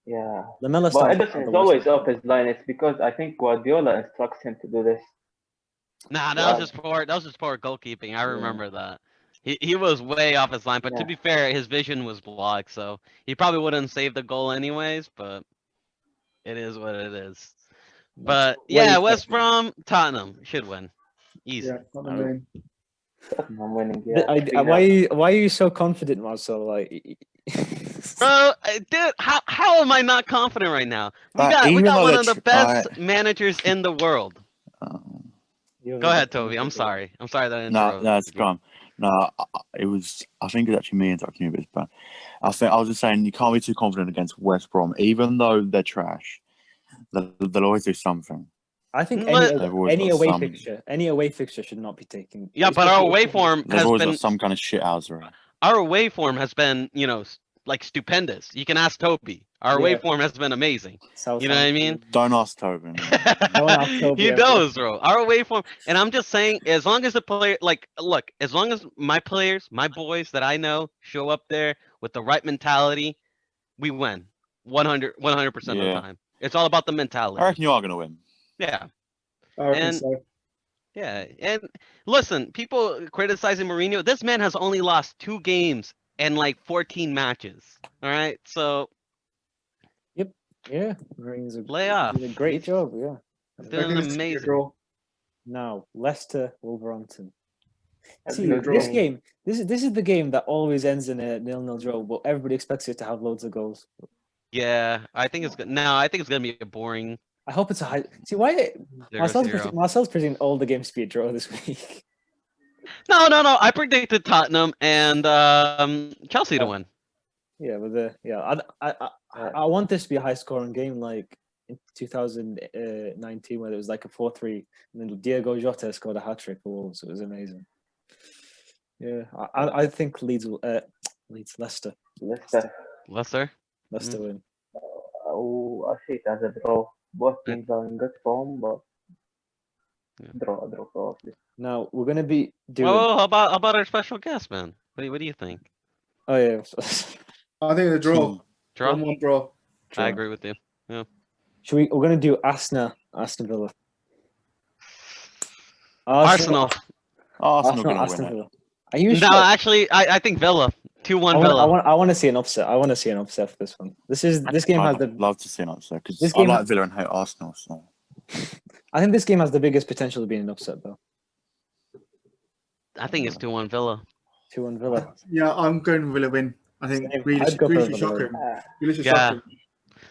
Yeah, Lamella but started Edison is always off his line. It's because I think Guardiola instructs him to do this. Nah, that was just poor goalkeeping. I remember that. He was way off his line, but to Yeah. be fair, his vision was blocked, so he probably wouldn't save the goal anyways, but it is what it is. But yeah, West Brom, Tottenham should win. Easy. Yeah, not the main. I'm winning. Yeah, Why are you so confident, Marcel? Like, Bro, dude, how am I not confident right now? We Even got though one they're of the best managers in the world. Go ahead, Toby. I'm sorry. I'm sorry that I No, interrupted. no, it's gone. No, it was. I think it was actually me interrupting you a bit, but I was just saying you can't be too confident against West Brom, even though they're trash. They'll always do something. I think Let- any away fixture should not be taken. Yeah, but our away form They've has always been got some kind of shit housery. our away form has been, like stupendous. You can ask Toby. Our away Yeah. form has been amazing. You know what I mean? Don't ask Tobin. Don't ask Toby He ever. knows, bro. Our away form, and I'm just saying, as long as the player, like, look, as long as my players, my boys that I know, show up there with the right mentality, we win 100% of the Yeah. time. It's all about the mentality. I reckon you are going to win. Yeah. I reckon And- so. Yeah, and listen, people criticizing Mourinho. This man has only lost 2 games and like 14 matches. All right, so Yeah, Mourinho's lay off. did a great He's job. Yeah. doing Reckon it's a amazing. draw. Now Leicester, Wolverhampton. That's See, a good this draw. game, this is the game that always ends in a 0-0 draw, but everybody expects it to have loads of goals. Yeah, I think it's good. No, I think it's gonna be a boring I hope it's a high. See why 0-0. Marcel's predicting all the games to be a draw this week. No. I predicted Tottenham and Chelsea to win. Yeah, but I want this to be a high scoring game like in 2019 where it was like a 4-3 and then Diego Jota scored a hat trick for Wolves. It was amazing. Yeah, I think Leicester Leicester. win. Oh, I see it as a draw. Both teams are in good form, but Yeah. draw probably. Now we're gonna be doing. Oh, how about our special guest, man? What do you think? Oh yeah, I think the draw. Draw? 1-1 draw. I agree with you. We're gonna do Aston Villa. Arsenal. Arsenal going to Aston win it. Villa. Are you No, sure? actually, I think Villa. 2-1 Villa. I want to see an upset. I want to see an upset for this one. This game has I'd love to see an upset because This I game- like Villa and hate Arsenal. So I think this game has the biggest potential of being an upset though. I think it's 2-1 Villa. 2-1 Villa. Yeah, I'm going Villa win. I think Same. Grealish I'd go for should Villa shock win. him. Grealish should Yeah. shock him.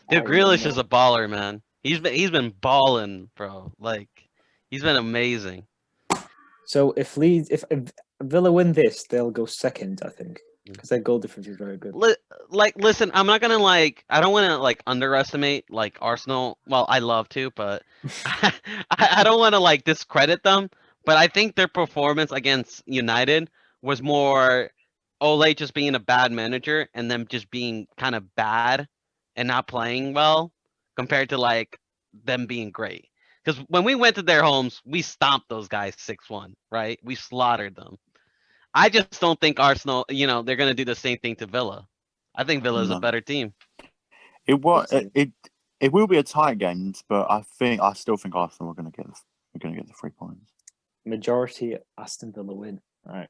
Dude, I Grealish know. is a baller, man. He's been balling, bro. Like, he's been amazing. So if Villa win this, they'll go second, I think, because their goal difference is very good. Listen, I'm not gonna I don't want to underestimate Arsenal. Well, I love to, but I don't want to discredit them. But I think their performance against United was more Ole just being a bad manager and them just being kind of bad and not playing well compared to them being great. Because when we went to their homes, we stomped those guys 6-1, right? We slaughtered them. I just don't think Arsenal, they're going to do the same thing to Villa. I think Villa is a No. better team. it will be a tight game, but I still think Arsenal are going to get the 3 points. Majority Aston Villa win. All right.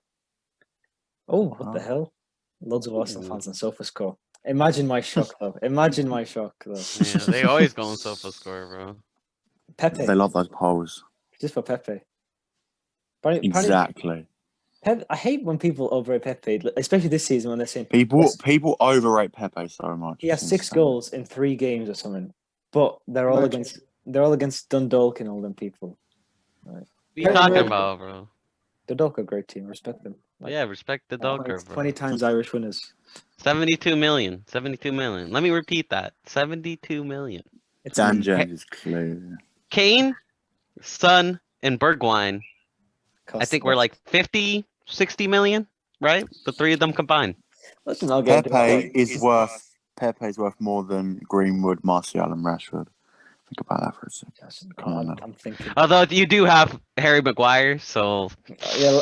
Oh, what the Oh. hell? Loads of Arsenal fans on SofaScore. Imagine my shock, though. Imagine my shock, though. Yeah, they always go on SofaScore, bro. Pepe, They love those polls. just for Pepe. Apparently- Exactly. Pepe, I hate when people overrate Pepe, especially this season when they're saying People overrate Pepe so much. he has It's 6 insane. goals in 3 games or something, but they're all against Dundalk and all them people. What are you talking about, bro? Dundalk are a great team. Respect them. Yeah, respect the Doker, bro. 20 times Irish winners. 72 million. 72 million. Let me repeat that. 72 million. It's Dan Jones is clear. Kane, Son, and Bergwijn. I cost think them. we're like 50, 60 million, right? The 3 of them combined. Listen, I'll get into Pepe that. is worth more than Greenwood, Martial, and Rashford. Think about that for a second. Come on, I'm thinking. Although you do have Harry Maguire, so Yeah,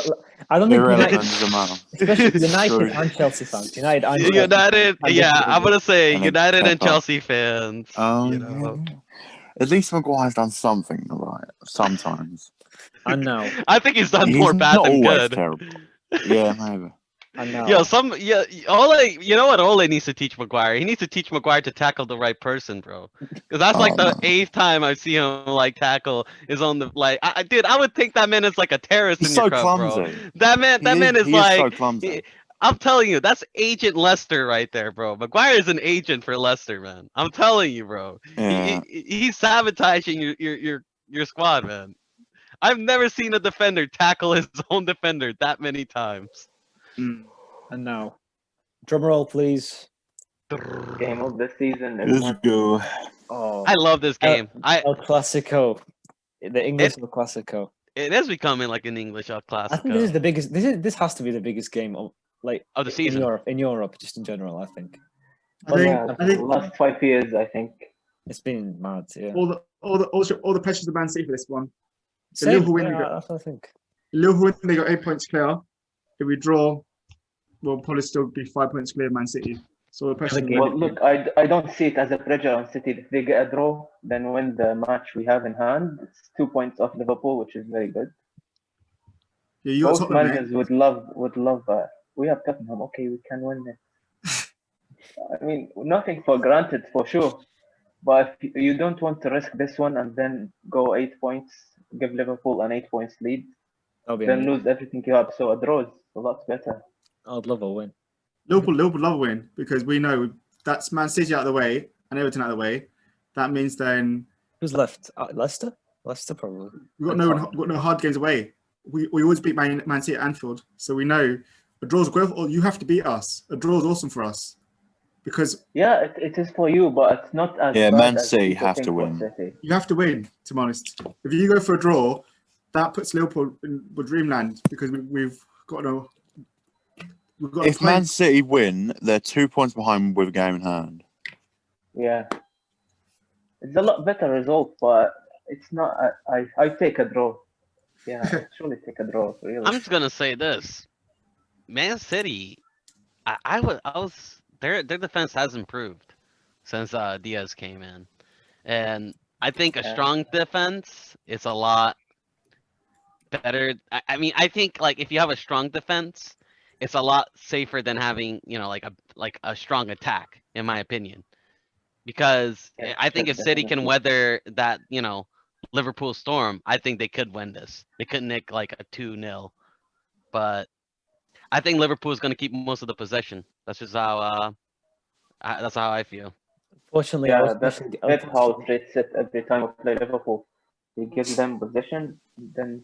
I don't think Irrelevant United, as a man. especially United True. and Chelsea fans. United and Chelsea. United. I'm Yeah, just I'm gonna say And then United and Kepa. Chelsea fans. Oh, you know. yeah. At least Maguire's done something right. Sometimes. And now, I think he's done He's more bad not than always good. terrible. Yeah, maybe. and now. You know what Ole needs to teach Maguire? He needs to teach Maguire to tackle the right person, bro. Because that's like the no. 8th time I've seen him like tackle is on the like. Dude, I would think that man is like a terrorist He's in so your club, bro. clumsy. That man is He like. so clumsy. I'm telling you, that's Agent Lester right there, bro. Maguire is an agent for Lester, man. I'm telling you, bro. Yeah. He's sabotaging your squad, man. I've never seen a defender tackle his own defender that many times. And now, drum roll, please. Game of the season. Let's go. Oh, I love this game. El Clasico, the English El Clasico. It is becoming like an English El I think this is Clasico the biggest. This has to be the biggest game of of the season. in Europe, just in general. I think I think, Yeah, I think the last 5 years, I think. it's been mad. Yeah, all the pressures of Man City for this one. The Same, Liverpool win, yeah, we got- that's what I think. Liverpool win, they got 8 points clear. If we draw, we'll probably still be 5 points clear of Man City. So the pressure. Well, look, I don't see it as a pressure on City. If they get a draw, then win the match we have in hand. It's 2 points off Liverpool, which is very good. Yeah, you got Most Tottenham, mate. managers would love. We have Tottenham. Okay, we can win it. I mean, nothing for granted for sure. But if you don't want to risk this one and then go 8 points, give Liverpool an 8 points lead, That'll be then amazing. lose everything you have. So a draw is a lot better. I'd love a win. Liverpool love a win because we know that's Man City out of the way and Everton out of the way. That means then Who's left? Leicester. Leicester probably. we've got no hard games away. We always beat Man City at Anfield, so we know a draw's great. Or you have to beat us. A draw is awesome for us because Yeah, it is for you, but it's not as Yeah, bad Man as City people have think to for win. City. you have to win. To be honest, if you go for a draw, that puts Liverpool in dreamland because we've got no. We've got If Man City win, they're 2 points behind with a game in hand. Yeah, it's a lot better result, but it's not. I take a draw. Yeah, I surely take a draw. Really. I'm just gonna say this. Man City, I was their defense has improved since Diaz came in. And I think a Yeah. strong defense is a lot better. I mean, I think like if you have a strong defense, it's a lot safer than having, you know, like a strong attack, in my opinion. Because Yeah, I think if City can definitely. weather that, you know, Liverpool storm, I think they could win this. They could nick like a 2-0. But I think Liverpool is going to keep most of the possession. That's just how that's how I feel. Fortunately, Yeah, that's how it treats it every time we play Liverpool. He gives them possession, then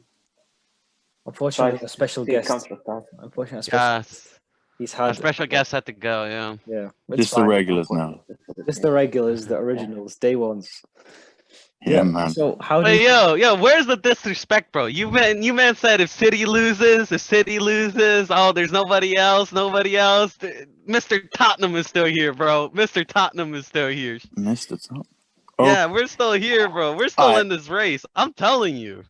unfortunately, tries a special to see guest. counter-attack. Unfortunately, a special, Yes. he's Our had. special guest had to go, yeah. Yeah, it's Just the fine. regulars now. Just the regulars, the originals, day ones. Yeah, man. So how do Hey, you? yo, where's the disrespect, bro? You man said if City loses, oh, there's nobody else. Mr. Tottenham is still here, bro. Mr. Tottenham is still here. Missed the top. Yeah, we're still here, bro. We're still Alright. in this race. I'm telling you.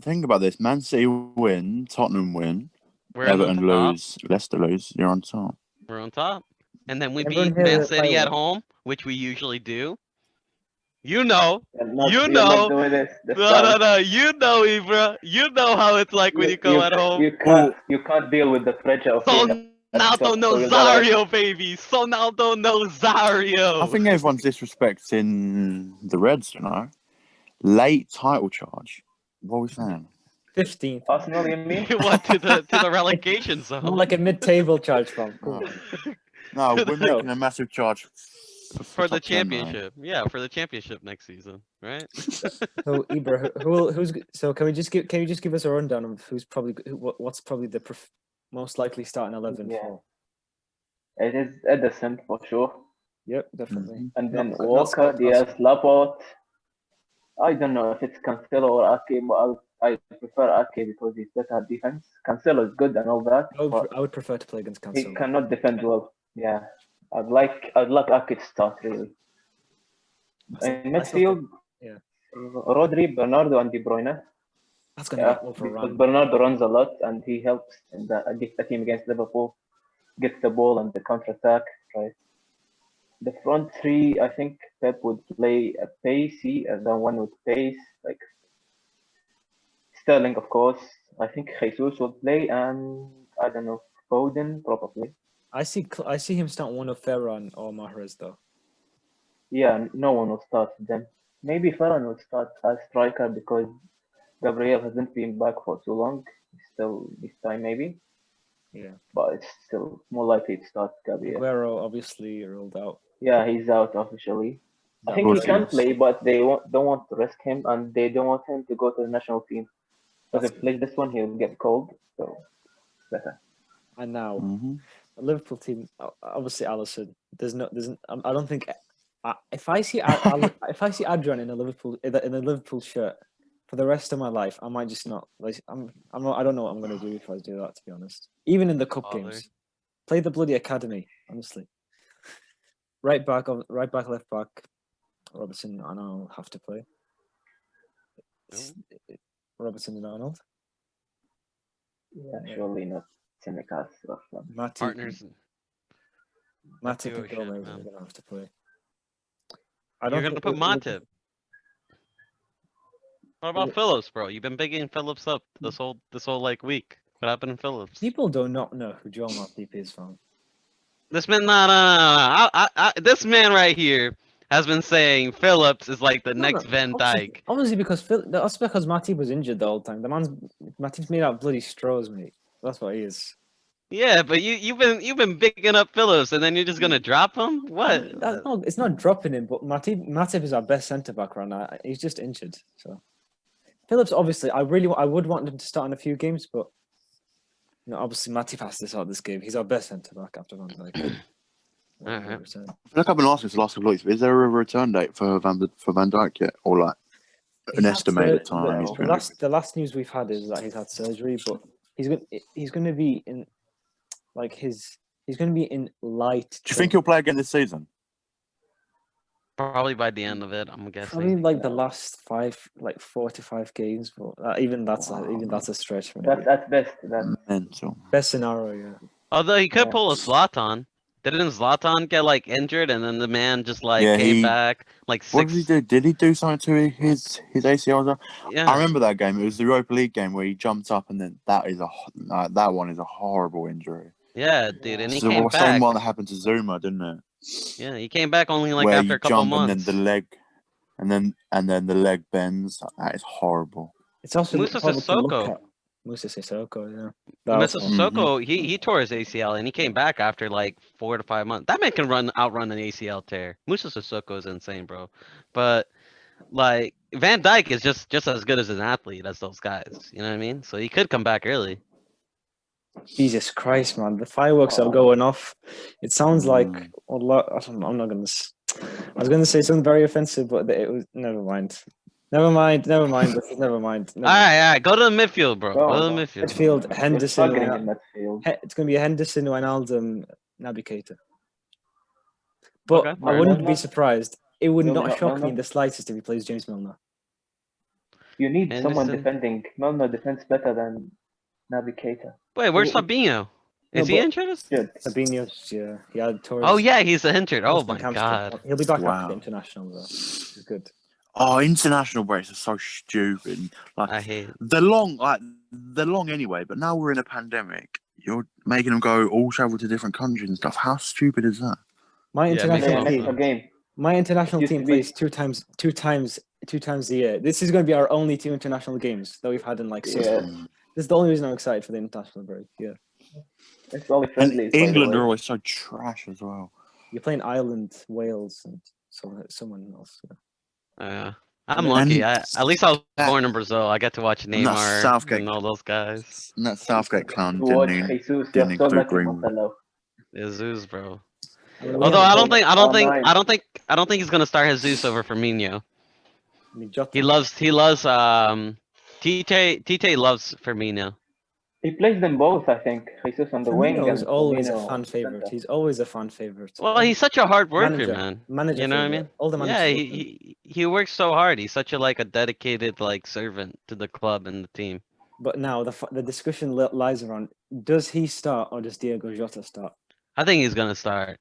Think about this. Man City win, Tottenham win, We're on Everton top. lose, Leicester lose. You're on top. We're on top. And then we Everyone beat here Man is City at like- home, which we usually do. You know. You're You not know. doing this this No, time. no. You know, Ibra. You know how it's like when you go at home. You can't deal with the pressure of being Sonaldo Nazario, baby. Sonaldo Nazario. I think everyone's disrespecting the Reds, you know. Late title charge. What are we saying? 15th. Arsenal, you mean? What to the relegation zone? More like a mid-table charge from. Cool. No, we're No. making a massive charge For the top 10, though. championship. Yeah, for the championship next season, right? So Ibra, who's so can you just give us a rundown of who's probably what's probably the most likely starting 11 Yeah. for? It is Edison for sure. Yep, definitely. Mhm. And then Not Walker, Scott Diaz, Laporte. I don't know if it's Cancelo or Ake, but I prefer Ake because he's better at defense. Cancelo is good and all that, but I would prefer to play against he Cancelo. cannot defend well. Yeah, I'd like Ake to start really. In midfield, yeah. Rodri, Bernardo, and De Bruyne. That's gonna Yeah, be because overrun. Bernardo runs a lot and he helps in the team against Liverpool, gets the ball and the counter attack. Right. The front three, I think Pep would play a pacey, and then one with pace, like Sterling, of course. I think Jesus will play, and I don't know, Foden probably. I see him start one of Ferran or Mahrez though. Yeah, no one will start them. Maybe Ferran will start as striker because Gabriel hasn't been back for too long. Still this time maybe, Yeah. but it's still more likely to start Gabriel. Aguero obviously ruled out. Yeah, he's out officially. I think course he he can is. play, but they don't want to risk him, and they don't want him to go to the national team. Because if he plays this one, he'll get cold. So better. And now Mhm. the Liverpool team, obviously Alisson. I don't think if I see Adrian in a Liverpool shirt for the rest of my life, I might just not. Like, I don't know what I'm going to do if I do that. To be honest, even in the cup games, play the bloody academy. Honestly, right back, left back. Robertson and Arnold have to play. Robertson and Arnold. Yeah, surely not Senecas or something. Partners. Matip and duo Gomez shit, are man. going to have to play. You're gonna put Matip. What about Phillips, bro? You've been bigging Phillips up this whole like week. What happened to Phillips? People do not know who Joel Matip is from. This man, no. This man right here has been saying Phillips is like the next Van Dijk. Obviously, because that's because Matip was injured the whole time. Matip's made out of bloody straws, mate. That's what he is. Yeah, but you've been bigging up Phillips, and then you're just gonna drop him? What? It's not dropping him, but Matip is our best centre back right now. He's just injured, so Phillips. Obviously, I would want him to start in a few games, but obviously Matip has to start this game. He's our best centre back after Van Dijk. Alright. I feel like I've been asking for the last couple of weeks. Is there a return date for Van Dijk yet, or like an estimated time? The last news we've had is that he's had surgery, but he's going to be in he's going to be in light. Do you think he'll play again this season? Probably by the end of it, I'm guessing. Probably like the last 4 to 5 games, but even that's a stretch. Maybe. That's best. That's Mental. Best scenario, yeah. Although he could pull a Zlatan. Didn't Zlatan get like injured and then the man just came back like 6? What did he do? Did he do something to his ACL? Yeah. I remember that game. It was the Europa League game where he jumped up, and then that one is a horrible injury. Yeah, dude, and he It's came the back. same one that happened to Zuma, didn't it? Yeah, he came back only like where after you a couple jump months. and then the leg, and then the leg bends. That is horrible. It's also Musa horrible to look Sissoko. at. Musa Sissoko, yeah. Musa Sissoko, he tore his ACL and he came back after like 4 to 5 months. That man can outrun an ACL tear. Musa Sissoko is insane, bro. But like Van Dijk is just as good as an athlete as those guys. You know what I mean? So he could come back early. Jesus Christ, man! The fireworks are going off. It sounds like a lot. I'm not gonna. I was gonna say something very offensive, but it was. Never mind. Never mind. Never mind. All right. Go to the midfield, bro. Go to the midfield. Midfield, Henderson. in midfield. It's gonna be a Henderson, Wijnaldum, Naby Keita. But Okay, I wouldn't be Milner? surprised. It would Milner, not shock me Milner? in the slightest if he plays James Milner. You need someone Henderson. defending. Milner defends better than Naby Keita. Wait, where's Fabinho? Is he injured? Good. Fabinho's, yeah, he had Torres. Oh yeah, he's injured. Oh my hamstring. god. He'll be back Wow. after the international though. He's good. Oh, international breaks are so stupid. Like I hate it. they're long anyway. But now we're in a pandemic. you're making them go all travel to different countries and stuff. How stupid is that? My Yeah, it makes international no They team. make a game. My international Used team to be- plays two times a year. This is going to be our only two international games that we've had in like 6 Yeah. months. This is the only reason I'm excited for the international break. Yeah, It's only And friendlies. by the England way. are always so trash as well. you're playing Ireland, Wales, and someone else. I'm And lucky. then- At least I was that- born in Brazil. I get to watch And that Neymar Southgate- and all those guys. And that Southgate clown To watch didn't Jesus, you're didn't so include lucky, Greenwood. Marcelo. Jesus, bro. I mean, Although I don't Online. think he's gonna start Jesus over Firmino. I mean, Jota. He loves TJ loves Firmino. He plays them both, I think. Jesus on the wing Firmino and is always a Firmino fan on favorite. center. He's always a fan favorite. Well, he's such a hard worker, Manager- man. Manager You know what I favorite. mean? All the managers. Yeah, love him. he works so hard. He's such a dedicated servant to the club and the team. But now the discussion lies around: does he start or does Diego Jota start? I think he's gonna start.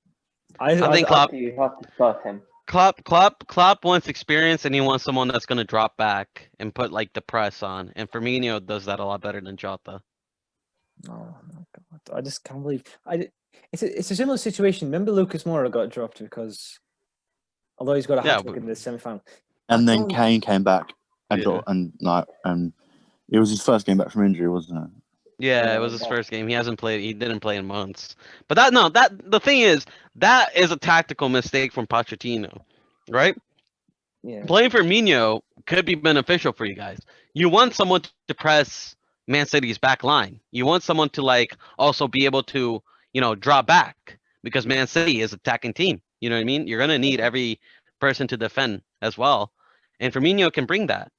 I think Klopp- You have to start him. Klopp wants experience and he wants someone that's gonna drop back and put the press on. And Firmino does that a lot better than Jota. Oh my god! I just can't believe it's a similar situation. Remember, Lucas Moura got dropped because although he's got a Yeah, hat trick but- in the semi-final. And then don't- Kane came back and Yeah. got and it was his first game back from injury, wasn't it? Yeah, it was his first game. He didn't play in months. But the thing is, that is a tactical mistake from Pochettino, right? Yeah, Playing Firmino could be beneficial for you guys. You want someone to press Man City's back line. You want someone to also be able to, draw back because Man City is an attacking team. You know what I mean? You're gonna need every person to defend as well. And Firmino can bring that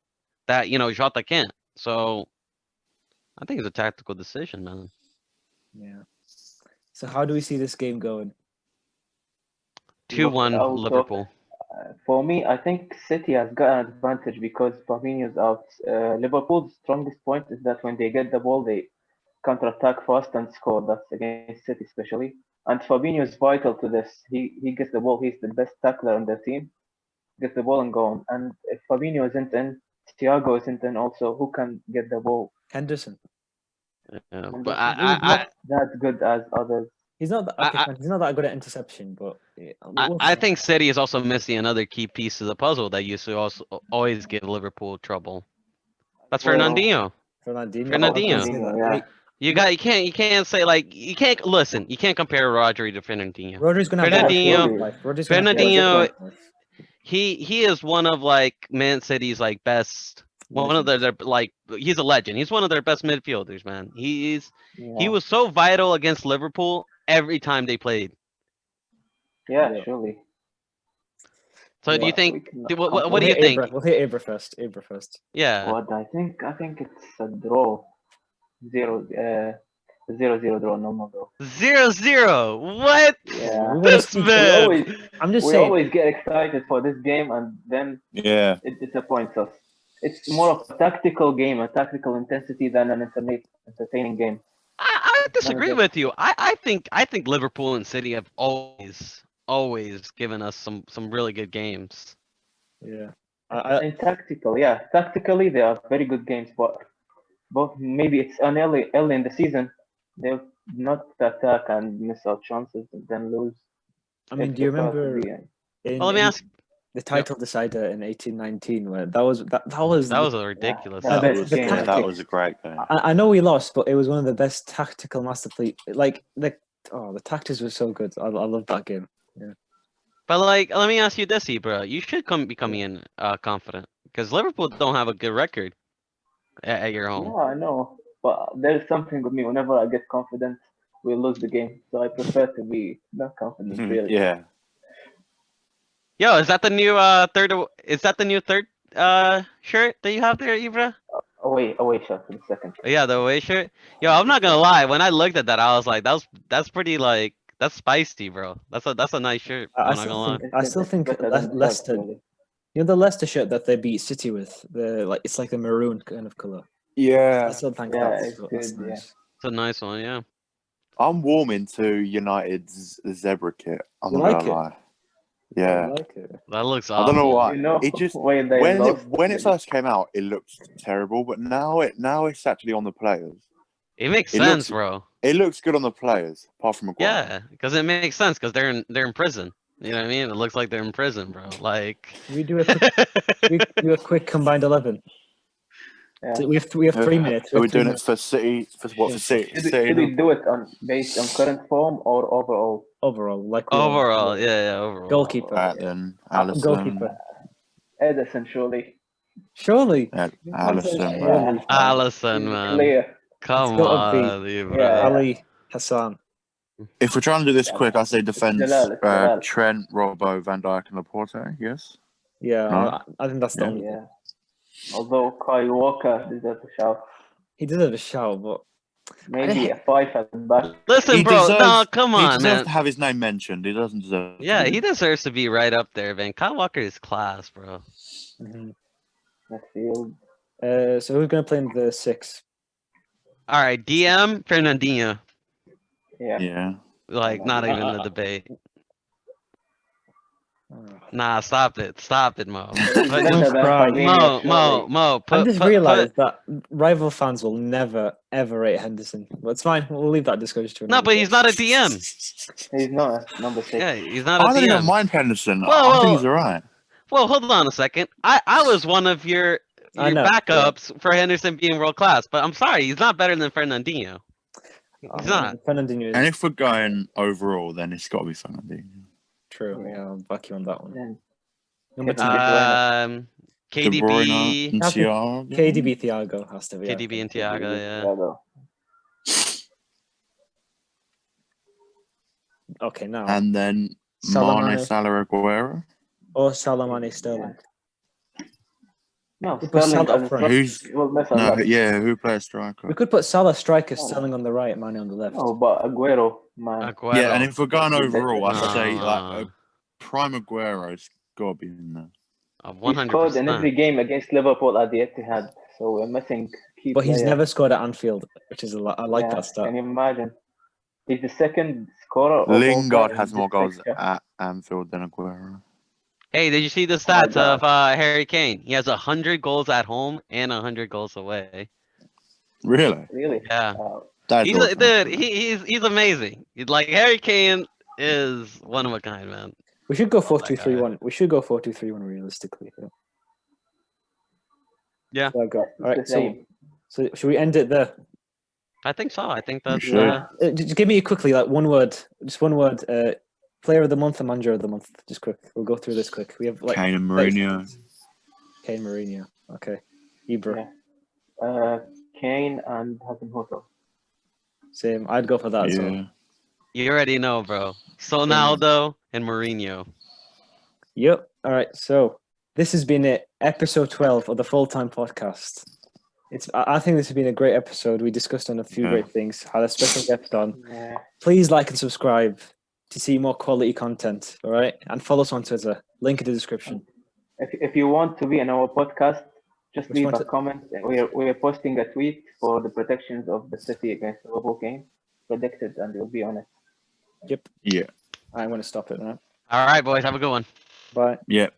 Jota can't. So I think it's a tactical decision, man. yeah. So how do we see this game going? 2-1 I'll talk. Liverpool. For me, I think City has got an advantage because Firmino's out. Liverpool's strongest point is that when they get the ball, they counter-attack fast and score. That's against City especially. And Fabinho is vital to this. He gets the ball. He's the best tackler on the team. Gets the ball and go on. And if Fabinho isn't in, Thiago isn't in also. Who can get the ball? Henderson. Yeah, And but he's I not that good as others. He's not that, okay, he's not that good at interception, but I think City is also missing another key piece of the puzzle that used to also always give Liverpool trouble. That's Well, Fernandinho. Fernandinho. Yeah. You can't say you can't listen. You can't compare Rodri to Fernandinho. Rodri's gonna have Fernandinho- Fernandinho. He is one of Man City's best. One of their he's a legend. He's one of their best midfielders, man. He was so vital against Liverpool every time they played. Yeah, Yeah. surely. So do you But think? we cannot What compare. do you think? We'll hit Abra first. Yeah. What I think it's a draw. 0-0 draw, normal draw. 0-0. What? Yeah. We wanna This speak- man. I'm just We saying. always get excited for this game and then Yeah. it disappoints us. It's more of a tactical game, a tactical intensity than an entertaining game. I disagree Manager. with you. I think Liverpool and City have always given us some really good games. Yeah. And tactically they are very good games, but maybe it's early in the season. They'll not attack and miss out chances and then lose. I mean, It's do you the start of remember the game. Well, let me ask. the title decider in 1819 where that was That was a ridiculous. Yeah, the best game. Yeah, that tactics. was a great game. I know we lost, but it was one of the best tactical masterpiece. The tactics were so good. I love that game. But let me ask you this, bro. You should be coming in confident because Liverpool don't have a good record at your home. Yeah, I know. But there's something with me. Whenever I get confident, we lose the game. So I prefer to be not confident, really. Yeah. Yo, is that the new third? Is that the new third shirt that you have there, Ibra? Away shot for the second. Yeah, the away shirt. Yo, I'm not gonna lie. When I looked at that, I was like, that's pretty that's spicy, bro. That's a nice shirt. I'm not gonna lie. I still think better than Leicester. really. You know the Leicester shirt that they beat City with. It's like a maroon kind of color. I Yeah. still think Yeah, that's it's good, nice. It's a nice one, yeah. I'm warming to United's zebra kit. I'm You not like gonna it? lie. I Yeah. like it. That looks I don't know awesome. why. You know, It just when they when lost, it first came out, it looked terrible, but now it's actually on the players. It makes It sense, looks- bro. It looks good on the players, apart from Maguire. Yeah, because it makes sense because they're in prison. You know what I mean? It looks like they're in prison, bro. Like We do a quick combined 11. Yeah. So we have 3 minutes. Are we have 3 doing it minutes. for City? For what? For City? Should we do it based on current form or overall? Overall, like we overall, want. yeah, overall. Goalkeeper. Right then, Alisson. Goalkeeper. Edison, surely. Surely. Alisson. Surely. Alisson, He's man. clear. Come It's gotta be- on, Libra. Yeah. Ali Hassan. If we're trying to do this quick, I say defense. Jalal. Trent, Robbo, Van Dijk, and Laporte. Yes. Yeah, No. I think that's the Yeah. only. Yeah. Although Kyle Walker deserves a shout. He deserves a shout, but Maybe a 5 at the back. Listen, He bro. deserves- No, come He on, deserves man. to have his name mentioned. He doesn't deserve. Yeah, he deserves to be right up there, man. Kyle Walker is class, bro. Midfield. so who's gonna play in the 6? All right, DM Fernandinho. Yeah. Yeah. Like, not even a debate. Nah, stop it, Mo. Better than Right. Fabinho, Mo. I just realised that rival fans will never ever rate Henderson. But it's fine. We'll leave that discussion to No, another but day. he's not a DM. He's not number 6. Yeah, he's not a I don't even DM. mind Henderson. Whoa, I think whoa. he's alright. Well, hold on a second. I was one of your I know. backups for Henderson being world class, but I'm sorry, he's not better than Fernandinho. He's not. Fernandinho is And if we're going overall, then it's got to be Fernandinho. true. Yeah, I'll back you on that one. Then Number 2, De Bruyne KDB, and Happy- Thiago. KDB Thiago has to be. KDB and Thiago, yeah. Thiago. Okay, now And then Salah, Mane, Mane. Salah, Aguero. or Salamani Sterling. No, We put Sterling Salah as a front. striker will mess a No, lot. yeah, who plays striker? We could put Salah striker, Sterling on the right, Mane on the left. Oh, but Aguero, man. Aguero. Yeah, and if we're going overall, I No. say like a prime Aguero's got to be in there. He scored in every 100%. game against Liverpool at the Etihad, so we're missing key But he's player. never scored at Anfield, which is a lot. I like Yeah, that stat. Can you imagine? He's the second scorer. of all Lingard time has in more this goals fixture. at Anfield than Aguero. Hey, did you see the Oh my stats of Harry Kane? He has 100 goals at home and 100 goals away. Really? Really? Yeah. That's He's awesome. dude. He's amazing. Like Harry Kane is one of a kind, man. We should go Oh, that 4-2-3-1. We should go 4-2-3-1 realistically. Yeah. There I go. All It's right. the same. So should we end it there? I think so. I think that's should. Just give me quickly, like one word. Just one word. Player of the month and manager of the month. Just quick. We'll go through this quick. We have like Kane and Mourinho. Kane, Mourinho. Okay. Ibra. Yeah. Kane and Hassan Hotel. Same. I'd go for that as well. Yeah. you already know, bro. Sonaldo and Mourinho. Yep. All right. So this has been it. Episode 12 of the Full Time Podcast. I think this has been a great episode. We discussed on a few great things. Had a special guest on. Yeah. Please like and subscribe to see more quality content. All right, and follow us on Twitter. Link in the description. If you want to be in our podcast, just Which leave one a to- comment. We are posting a tweet for the predictions of the City against the Liverpool game. Predicted, and we'll be on it. Yep. Yeah. I'm going to stop it now. All right, boys. Have a good one. Bye. Yeah.